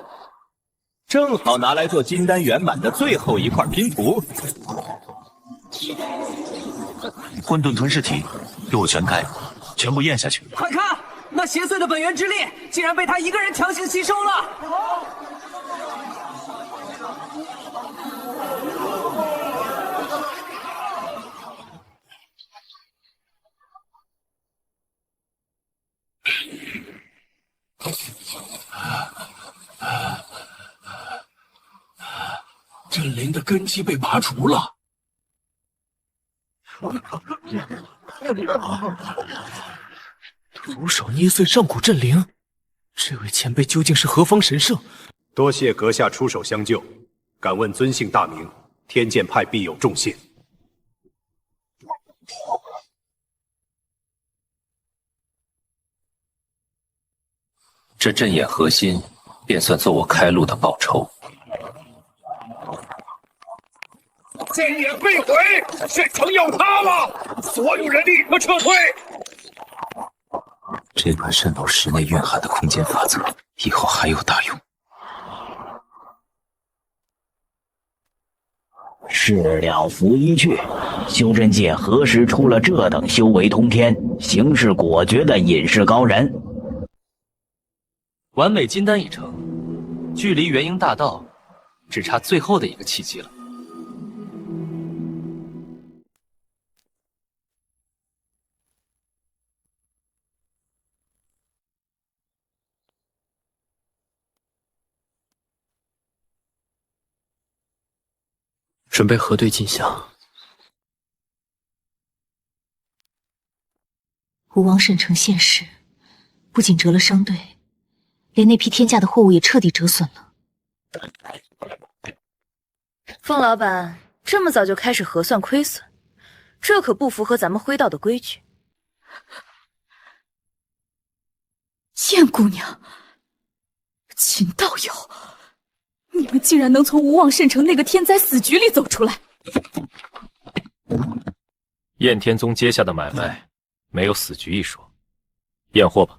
正好拿來做金丹圓滿的最後一塊拼圖。混沌吞噬体，给我全开，全部咽下去！快看，那邪祟的本源之力竟然被他一个人强行吸收了！镇灵的根基被拔除了。徒手捏碎上古镇灵，这位前辈究竟是何方神圣？多謝阁下出手相救，敢問尊姓大名？天劍派必有重謝。这阵眼核心，便算做我开路的报酬。阵眼被毁，县城要塌了！所有人立刻撤退！这款渗透石内蕴含的空间法则，以後還有大用。事了拂衣去，修真界何時出了這等修為通天、行事果決的隱士高人？完美金丹已成，距離元嬰大道只差最後的一個契機了。准備核對進項。吴王圣城现世，不僅折了商隊，連那批天價的貨物也徹底折損了。鳳老闆這麼早就開始核算虧損，這可不符合咱們灰道的規矩。燕姑娘，秦道友，你們竟然能從無望聖城那個天災死局裡走出來！燕天宗接下的買賣沒有死局一說，驗貨吧。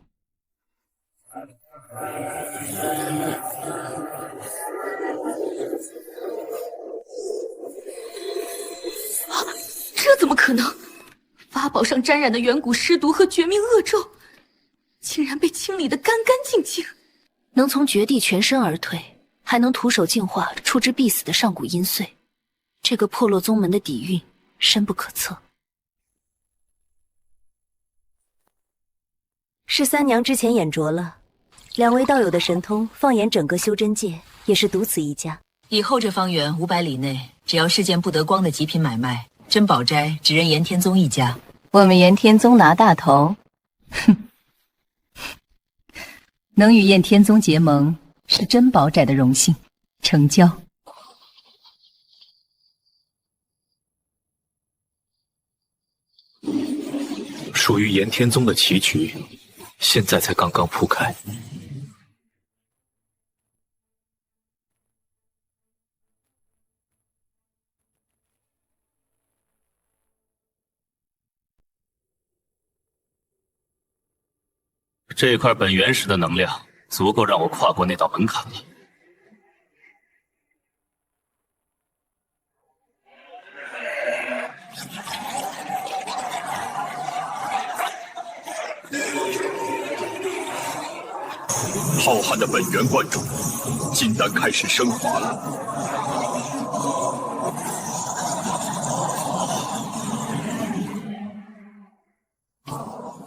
這怎麼可能？法寶上沾染的遠古屍毒和絕命惡咒，竟然被清理得乾乾淨淨。能從絕地全身而退，還能徒手淨化觸之必死的上古陰髓，這個破落宗門的底蘊深不可測。是三娘之前眼拙了，兩位道友的神通，放眼整個修真界，也是獨此一家。以後這方圓500里內，只要是件不得光的極品買賣，珍寶齋只認炎天宗一家。我們炎天宗拿大頭，哼，能與炎天宗結盟，是珍寶齋的榮幸，成交。屬於炎天宗的棋局，現在才剛剛鋪開。這塊本原石的能量足夠讓我跨過那道門檻了。浩瀚的本源观中，金丹開始升華了。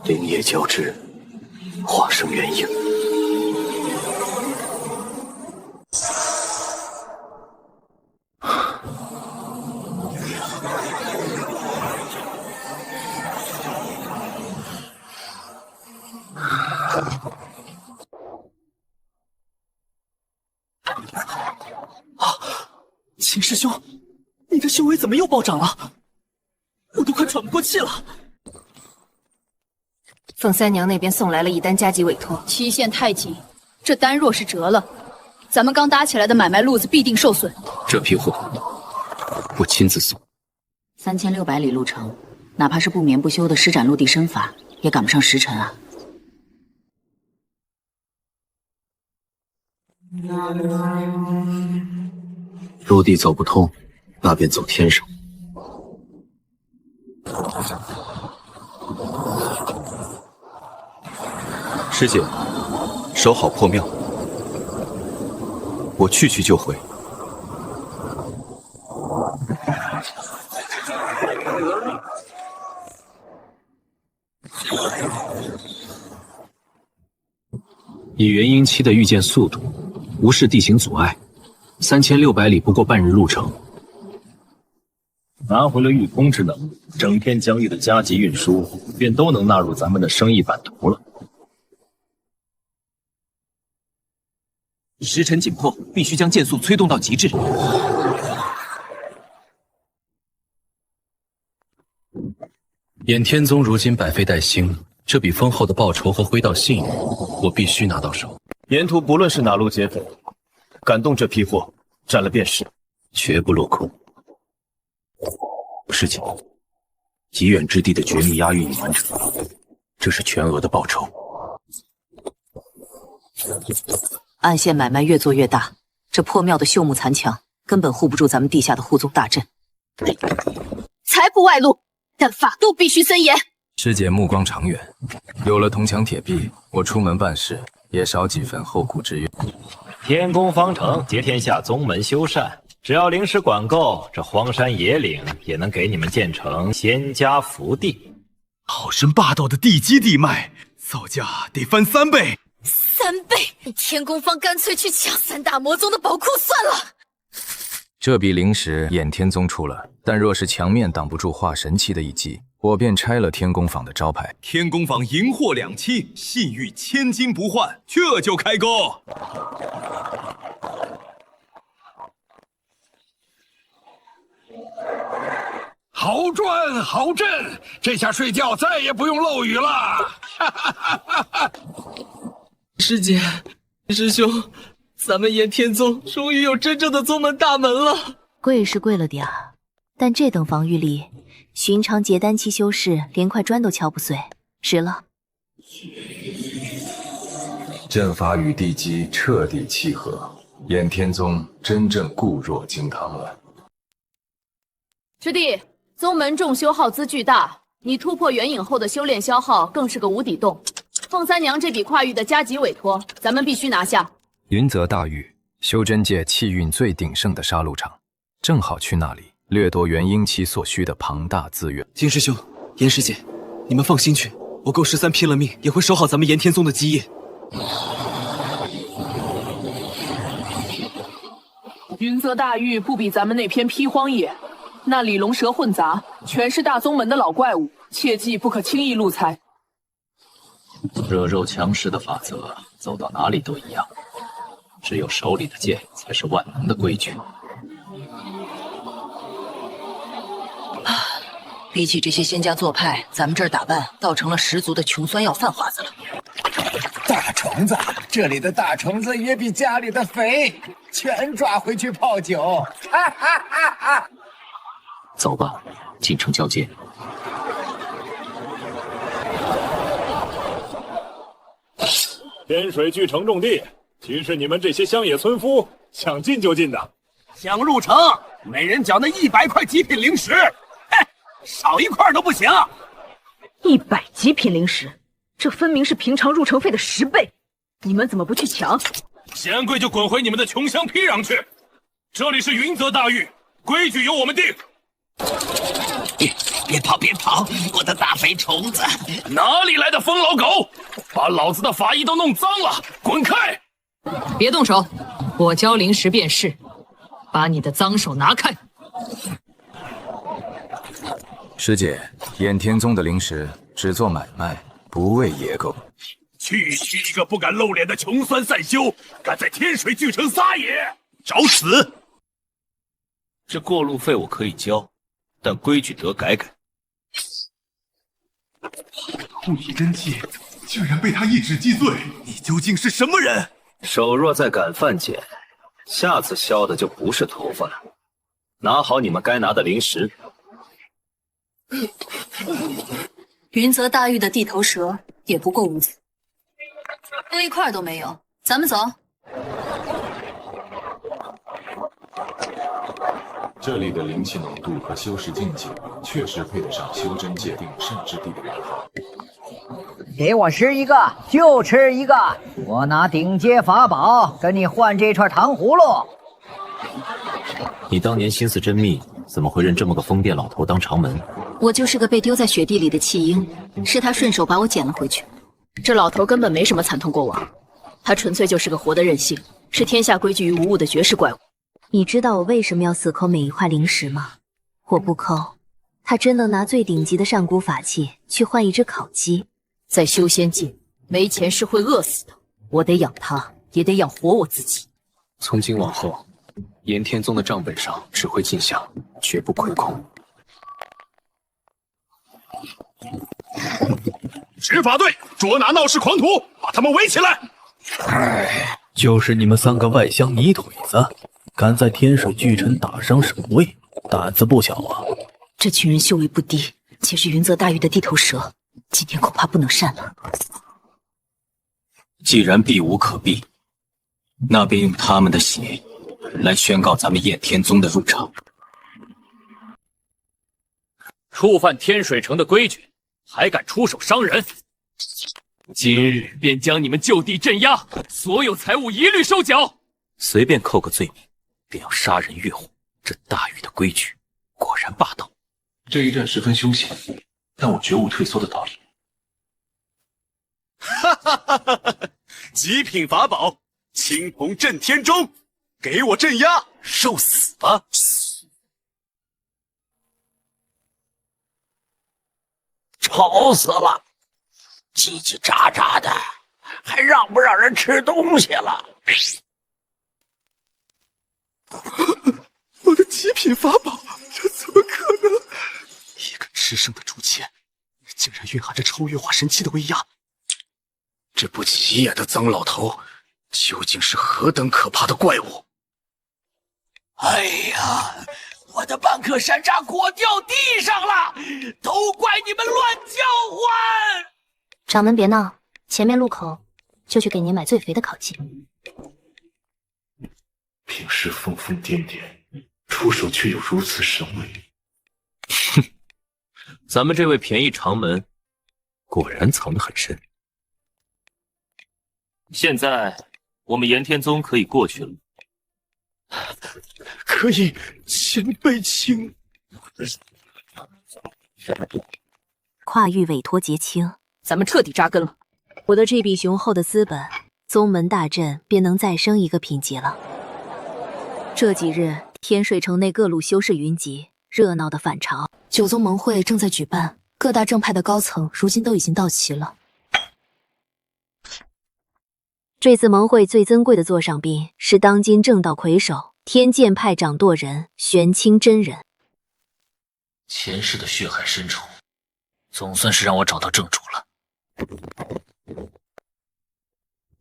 靈液交織，化生元嬰。秦師兄，你的修為怎麼又暴漲了？我都快喘不過氣了。鳳三娘那邊送來了一單加急委託，期限太緊，這單若是折了，咱們剛搭起來的買賣路子必定受損。這批貨我親自送。3600里路程，哪怕是不眠不休的施展陸地身法，也趕不上時辰啊。陸地走不通，那便走天上。師姐，守好破廟，我去就回。以元婴期的御剑速度，无视地形阻碍，3600里不过半日路程。拿回了御空之能，整片疆域的加急運輸便都能納入咱們的生意版圖了。時辰緊迫，必須將劍速催動到極致。衍天宗如今百廢待興，這筆豐厚的報酬和灰道信用，我必須拿到手。沿途不論是哪路劫匪，敢動這批貨，斬了便是，絕不落空。師姐，極遠之地的絕密押運已完成，這是全額的報酬。暗線買賣越做越大，這破廟的朽木殘牆根本護不住咱們地下的護宗大陣。財不外露，但法度必須森嚴。師姐目光長遠，有了銅牆鐵壁，我出門辦事也少幾分後顧之憂。天宮方城結天下宗門修繕，只要靈石管夠，這荒山野嶺也能給你們建成仙家福地。好生霸道的地基地脈，造價得翻3倍。3倍？天宮方乾脆去搶3大魔宗的寶庫算了。這筆靈石衍天宗出了，但若是牆面擋不住化神期的一擊，我便拆了天宮坊的招牌。天宮坊銀貨2期，信譽千金不換，這就開鈎。好賺好掙，這下睡覺再也不用漏雨了。師姐，師兄，咱們衍天宗終於有真正的宗門大門了。貴是貴了點兒，但這等防禦力，尋常結丹期修士連塊磚都敲不碎，值了。陣法與地基徹底契合，衍天宗真正固若金湯了。師弟，宗門重修耗資巨大，你突破元影後的修煉消耗更是個無底洞。鳳三娘這筆跨域的加急委託，咱們必須拿下。雲澤大域，修真界氣運最鼎盛的殺戮場，正好去那裡掠奪元嬰期所需的龐大資源。金師兄、嚴師姐，你們放心去，我夠13拼了命也會守好咱們炎天宗的基業。雲澤大域不比咱們那片披荒野，那裡龍蛇混雜，全是大宗門的老怪物，切記不可輕易入財。弱肉強食的法則，走到哪裡都一樣。只有手裡的劍才是萬能的規矩。比起這些仙家做派，咱們這兒打扮倒成了十足的窮酸要飯花子了。大蟲子，這裡的大蟲子也比家裡的肥，全抓回去泡酒。哈哈哈哈！走吧，進城交接。天水巨城重地，岂是你們這些鄉野村夫想進就進的？想入城，每人繳那100塊極品靈石，嘿，少一塊都不行。100極品靈石，這分明是平常入城費的10倍，你們怎麼不去搶？嫌貴就滾回你們的窮鄉僻壤去！這裡是雲澤大域，規矩由我們定。別跑，別跑，我的大肥蟲子！哪裡來的瘋老狗，把老子的法衣都弄髒了，滾開！別動手，我交靈石便是，把你的髒手拿開。師姐，衍天宗的靈石只做買賣，不為野狗。區區一個不敢露臉的窮酸散修，敢在天水巨城撒野，找死！這過路費我可以交，但規矩得改改。護體真氣居然被他一紙擊碎，你究竟是什麼人？手若再敢犯賤，下次削的就不是頭髮了。拿好你們該拿的靈石。雲澤大域的地頭蛇也不過如此，多一塊都沒有。咱們走。這裡的靈氣濃度和修士境界，確實配得上修真界定聖之地的名號。給我吃一個就吃一個，我拿頂階法寶跟你換這串糖葫蘆。你當年心思真密，怎麼會認這麼個瘋癲老頭當長門？我就是個被丟在雪地裡的棄嬰，是他順手把我撿了回去。这老頭根本沒什麼慘痛過往，他純粹就是個活的任性，是天下歸聚於無物的絕世怪物。你知道我為什麼要死摳每一塊靈石嗎？我不摳，他真能拿最頂級的上古法器去換一隻烤雞。在修仙界，沒錢是會餓死的。我得養他，也得養活我自己。從今往後，炎天宗的賬本上只會進項，絕不虧空。执法隊捉拿鬧事狂徒，把他們圍起來！哎，就是你們3個外鄉泥腿子，敢在天水巨城打傷守衛，膽子不小啊！這群人修為不低，且是雲澤大域的地頭蛇，今天恐怕不能善了。既然避無可避，那便用他們的血來宣告咱们燕天宗的入场。觸犯天水城的規矩，還敢出手傷人，今日便將你們就地鎮壓，所有財物一律收繳。隨便扣個罪名，便要殺人越貨，這大禹的規矩果然霸道。這一戰十分凶險，但我絕無退縮的道理。哈哈哈哈哈！極品法寶，青銅鎮天鐘，給我鎮壓，受死吧！醜死了，嘰嘰喳喳的，還讓不讓人吃東西了？我的極品法寶，這怎麼可能？一個吃生的誅仙，竟然蘊含着超越化神器的威壓。這不起眼的髒老頭，究竟是何等可怕的怪物？哎呀，我的半顆山楂果掉地上了，都怪你們亂叫喚！掌門別鬧，前面路口就去給您買最肥的烤雞。平時瘋瘋癲癲，出手卻有如此神威。哼，咱們這位便宜長門，果然藏得很深。現在我們炎天宗可以過去了。可以，前輩請。跨域委托結清，咱們徹底扎根了。我的這筆雄厚的資本，宗門大陣便能再升一個品級了。這幾日，天水城內各路修士雲集，熱鬧的反潮。九宗盟會正在舉辦，各大正派的高層如今都已經到齊了。這次盟會最尊貴的座上賓是當今正道魁首天劍派掌舵人玄清真人。前世的血海深仇，總算是讓我找到正主了。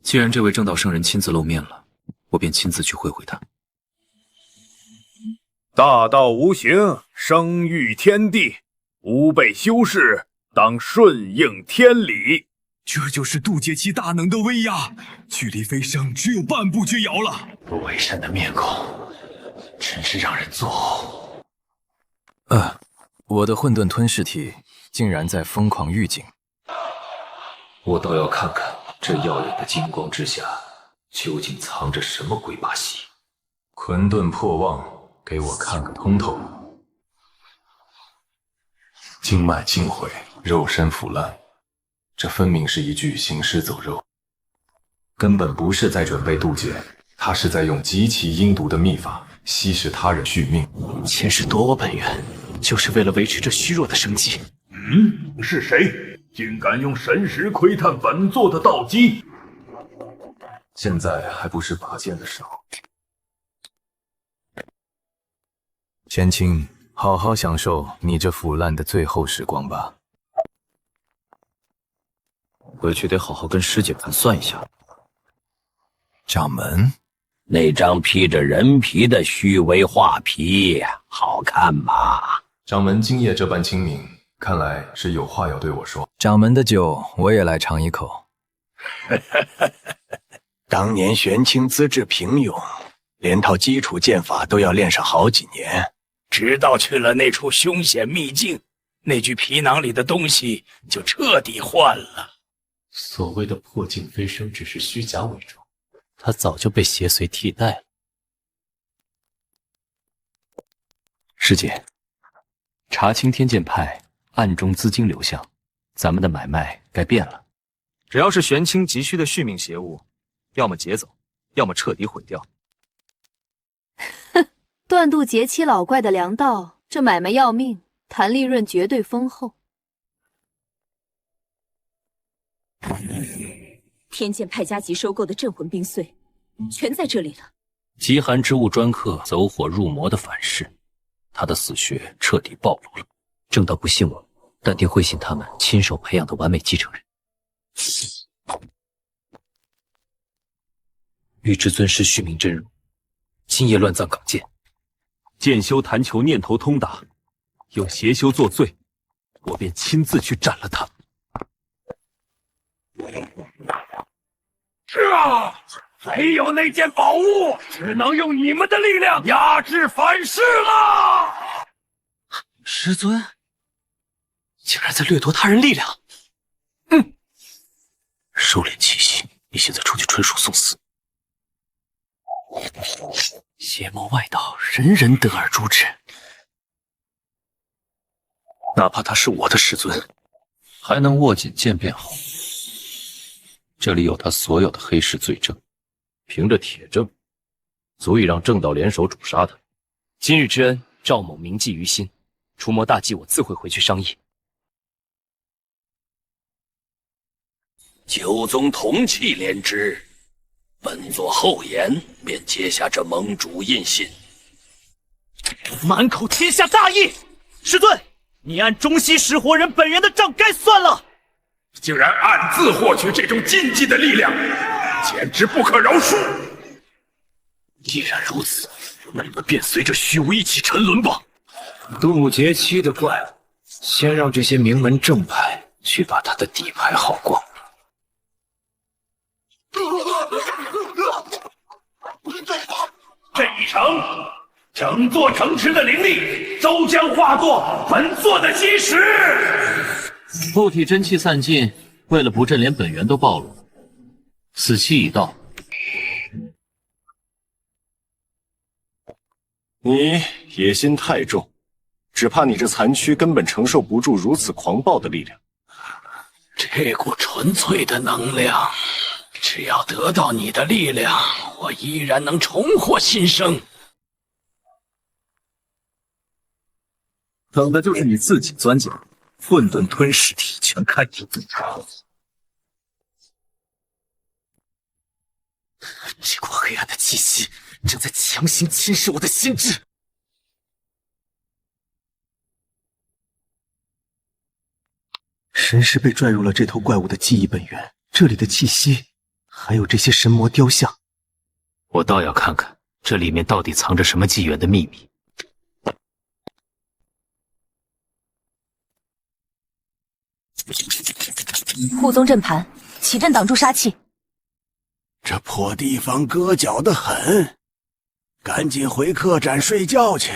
既然这位正道圣人親自露面了，我便親自去會會他。大道無形，生育天地，吾輩修士當順應天理。這就是渡劫期大能的威壓，距離飛升只有半步之遙了。偽善的面孔，真是讓人作嘔。我的混沌吞噬體竟然在瘋狂預警，我倒要看看這耀眼的金光之下，究竟藏着什麼鬼把戲。混沌破妄，給我看個通透。經脈盡毀，肉身腐爛。這分明是一具行屍走肉，根本不是在準備渡劫，他是在用極其陰毒的秘法吸食他人續命。前世奪我本源，就是為了維持這虛弱的生機。是誰竟敢用神石窺探本座的道基？現在還不是拔劍的時候。玄清，好好享受你這腐爛的最後時光吧。回去得好好跟師姐盤算一下。掌門，那張披着人皮的虛偽畫皮，好看嗎？掌門今夜這般清明，看來是有話要對我說。掌門的酒，我也來嘗一口。當年玄清資質平庸，連套基礎劍法都要練上好幾年，直到去了那處凶險秘境，那具皮囊裡的東西就徹底換了。所謂的破鏡飛升只是虛假偽裝，他早就被邪祟替代了。师姐，查清天剑派暗中资金流向，咱们的买卖该变了。只要是玄清急需的续命邪物，要么劫走，要么彻底毁掉。断渡劫期老怪的良道，这买卖要命，谈利润绝对丰厚。天剑派加急收购的镇魂冰碎，全在这里了。极寒之物专克走火入魔的反噬，他的死穴彻底暴露了。正道不信我，但定会信他们亲手培养的完美继承人。玉至尊师续命真容，今夜乱葬岗见。剑修弹球念头通达，有邪修作祟，我便亲自去斩了他。没有那件宝物，只能用你们的力量压制反噬了。师尊竟然在掠夺他人力量！收敛气息，你现在出去纯属送死。邪魔外道，人人得而誅之。哪怕他是我的师尊，还能握紧剑便好。这里有他所有的黑市罪证，凭着铁证，足以让正道联手誅杀他。今日之恩，赵某铭记于心。除魔大计，我自会回去商议。九宗同气连枝，本座后言便接下这盟主印信。满口天下大义，师尊，你按中西石活人本人的账该算了。竟然暗自获取这种禁忌的力量，简直不可饶恕！既然如此，那你们便随着虚无一起沉沦吧。渡劫期的怪物，先让这些名门正派去把他的底牌耗光。这一城，整座城池的灵力都将化作本座的基石。护体真气散尽，为了不朕连本源都暴露，死期已到。你野心太重，只怕你这残躯根本承受不住如此狂暴的力量。这股纯粹的能量，只要得到你的力量，我依然能重获新生。等的就是你自己钻进来，混沌吞噬体全开辟。这股黑暗的气息正在强行侵蚀我的心智。神识被拽入了这头怪物的记忆本源，这里的气息，还有这些神魔雕像，我倒要看看这里面到底藏着什么纪元的秘密。护宗阵盘，起阵挡住杀气。这破地方割脚得很，赶紧回客栈睡觉去。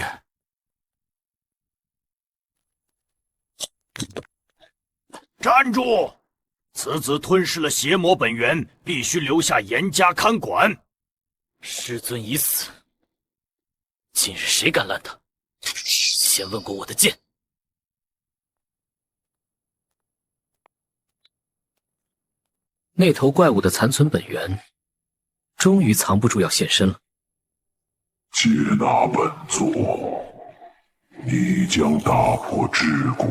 站住！此子吞噬了邪魔本源，必須留下嚴加看管。师尊已死，今日誰敢攔他？先問過我的劍。那頭怪物的殘存本源，終於藏不住要現身了。接納本座，你將打破桎梏，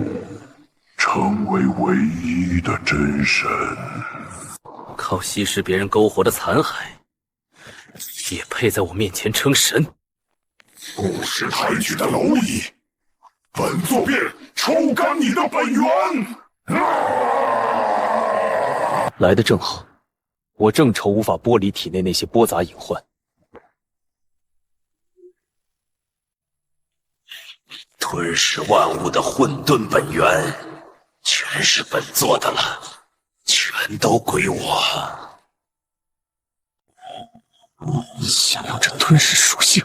成為唯一的真神。靠吸食別人篝火的殘骸，也配在我面前稱神？不識抬舉的螻蟻，本座便抽乾你的本源！來得正好，我正愁無法剝離體內那些波雜隱患。吞噬萬物的混沌本源，全是本座的了，全都歸我。想要這吞噬屬性，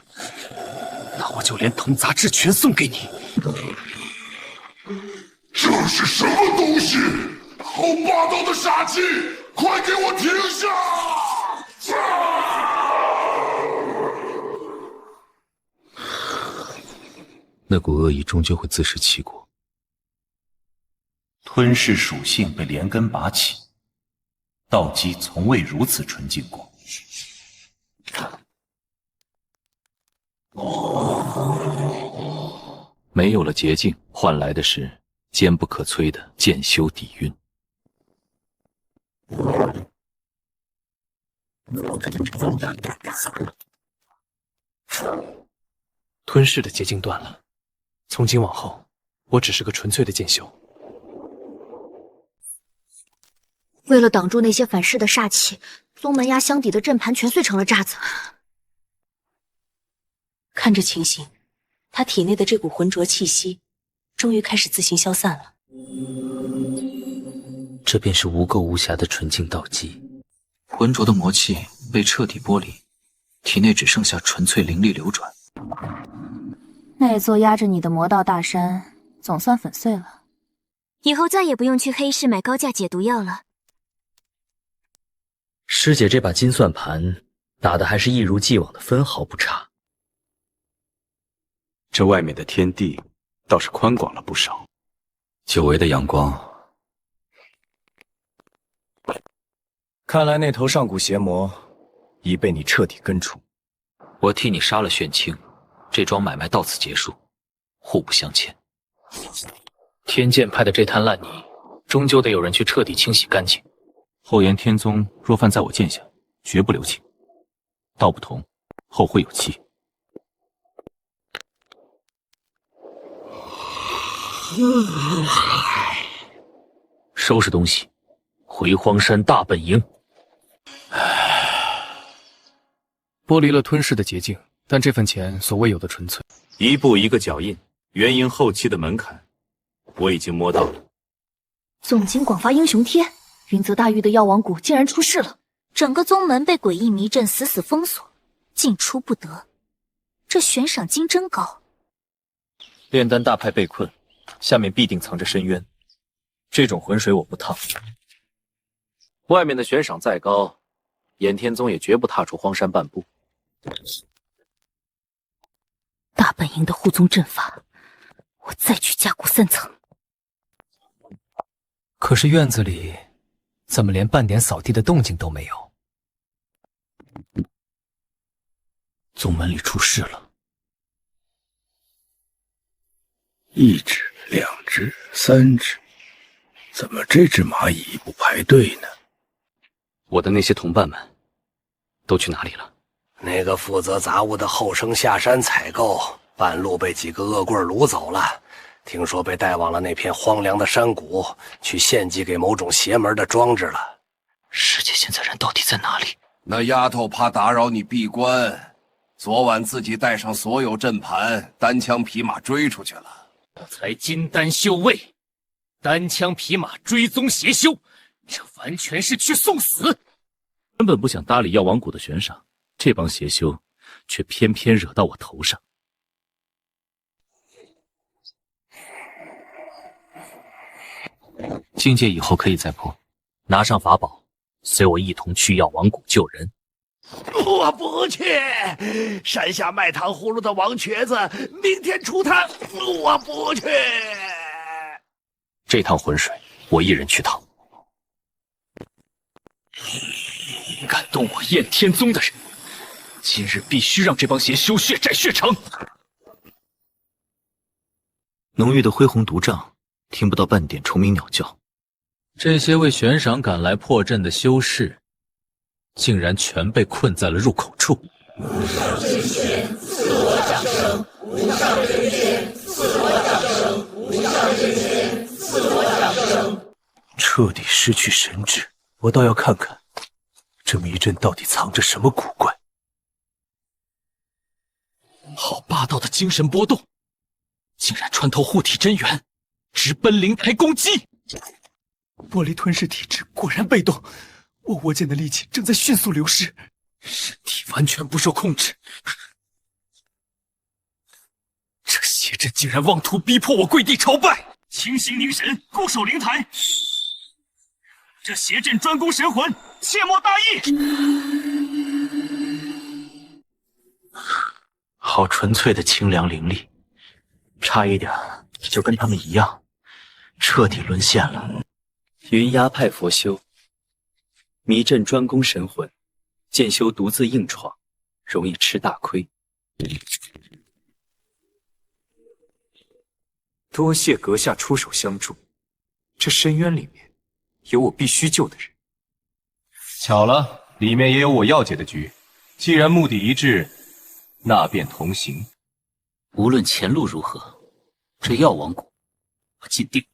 那我就連同雜質全送給你。這是什麼東西？好好霸道的杀气！快给我停下！那股恶意终究会自食其果。吞噬属性被连根拔起，道基从未如此纯净过。没有了捷徑，换来的是坚不可摧的渐修底蕴。吞噬的捷径断了，从今往后，我只是个纯粹的剑修。为了挡住那些反噬的煞气，宗门压箱底的阵盘全碎成了渣子。看这情形，他体内的这股浑浊气息，终于开始自行消散了。这便是无垢无瑕的纯净道基，浑浊的魔气被彻底剥离，体内只剩下纯粹灵力流转。那座压着你的魔道大山，总算粉碎了。以后再也不用去黑市买高价解毒药了。师姐这把金算盘打得还是一如既往的分毫不差。这外面的天地倒是宽广了不少，久违的阳光。看来那头上古邪魔已被你彻底根除。我替你杀了玄清，这桩买卖到此結束，互不相欠。天剑派的這灘爛泥，終究得有人去徹底清洗乾淨。後延天宗若犯在我劍下，絕不留情。道不同，後會有期。收拾東西，回荒山大本營。剝離了吞噬的捷徑，但這份錢所謂有的純粹。一步一個腳印，元營後期的門檻，我已經摸到了。總經廣發英雄帖，雲澤大域的藥王谷竟然出事了，整個宗門被詭異迷陣死死封鎖，進出不得。這懸賞金真高。煉丹大派被困，下面必定藏着深淵。這種渾水我不趟。外面的懸賞再高，衍天宗也絕不踏出荒山半步。大本營的護宗陣法，我再去加固3層。可是院子裡怎麼連半點掃地的動靜都沒有？宗門裡出事了。1隻、2隻、3隻，怎麼這隻螞蟻不排隊呢？我的那些同伴們都去哪裡了？那個負責雜物的後生下山採購，半路被幾個惡棍擄走了。聽說被帶往了那片荒涼的山谷，去獻祭給某種邪門的裝置了。師姐現在人到底在哪裡？那丫頭怕打擾你閉關，昨晚自己帶上所有陣盤，單槍匹馬追出去了。才金丹修為，單槍匹馬追蹤邪修，這完全是去送死。根本不想搭理藥王谷的懸賞，這幫邪修卻偏偏惹到我頭上。境界以後可以再破，拿上法寶，隨我一同去藥王谷救人。我不去，山下賣糖葫蘆的王瘸子，明天出湯，我不去。這趟渾水，我一人去趟。敢動我焰天宗的人，今日必須讓這幫邪修血債血償。濃郁的恢宏毒瘴，聽不到半點蟲鳴鳥叫。這些為懸賞趕來破陣的修士，竟然全被困在了入口處。無上真仙，賜我掌聲！無上真仙，賜我掌聲！無上真仙，賜我掌聲！徹底失去神智，我倒要看看這迷陣到底藏着什麼古怪。好霸道的精神波動，竟然穿透護體真元，直奔靈台攻擊。玻璃吞噬體質果然被動，我握劍的力氣正在迅速流失，身體完全不受控制。這邪陣竟然妄圖逼迫我跪地朝拜！清醒凝神，固守靈台。这邪阵專攻神魂，切莫大意。好纯粹的清涼靈力，差一點就跟他們一樣，徹底淪陷了。雲崖派佛修，迷陣專攻神魂，劍修獨自硬闖，容易吃大虧。多謝閣下出手相助，這深淵裡面有我必須救的人。巧了，裡面也有我要解的局。既然目的一致，那便同行。無論前路如何，這藥王谷我盡定。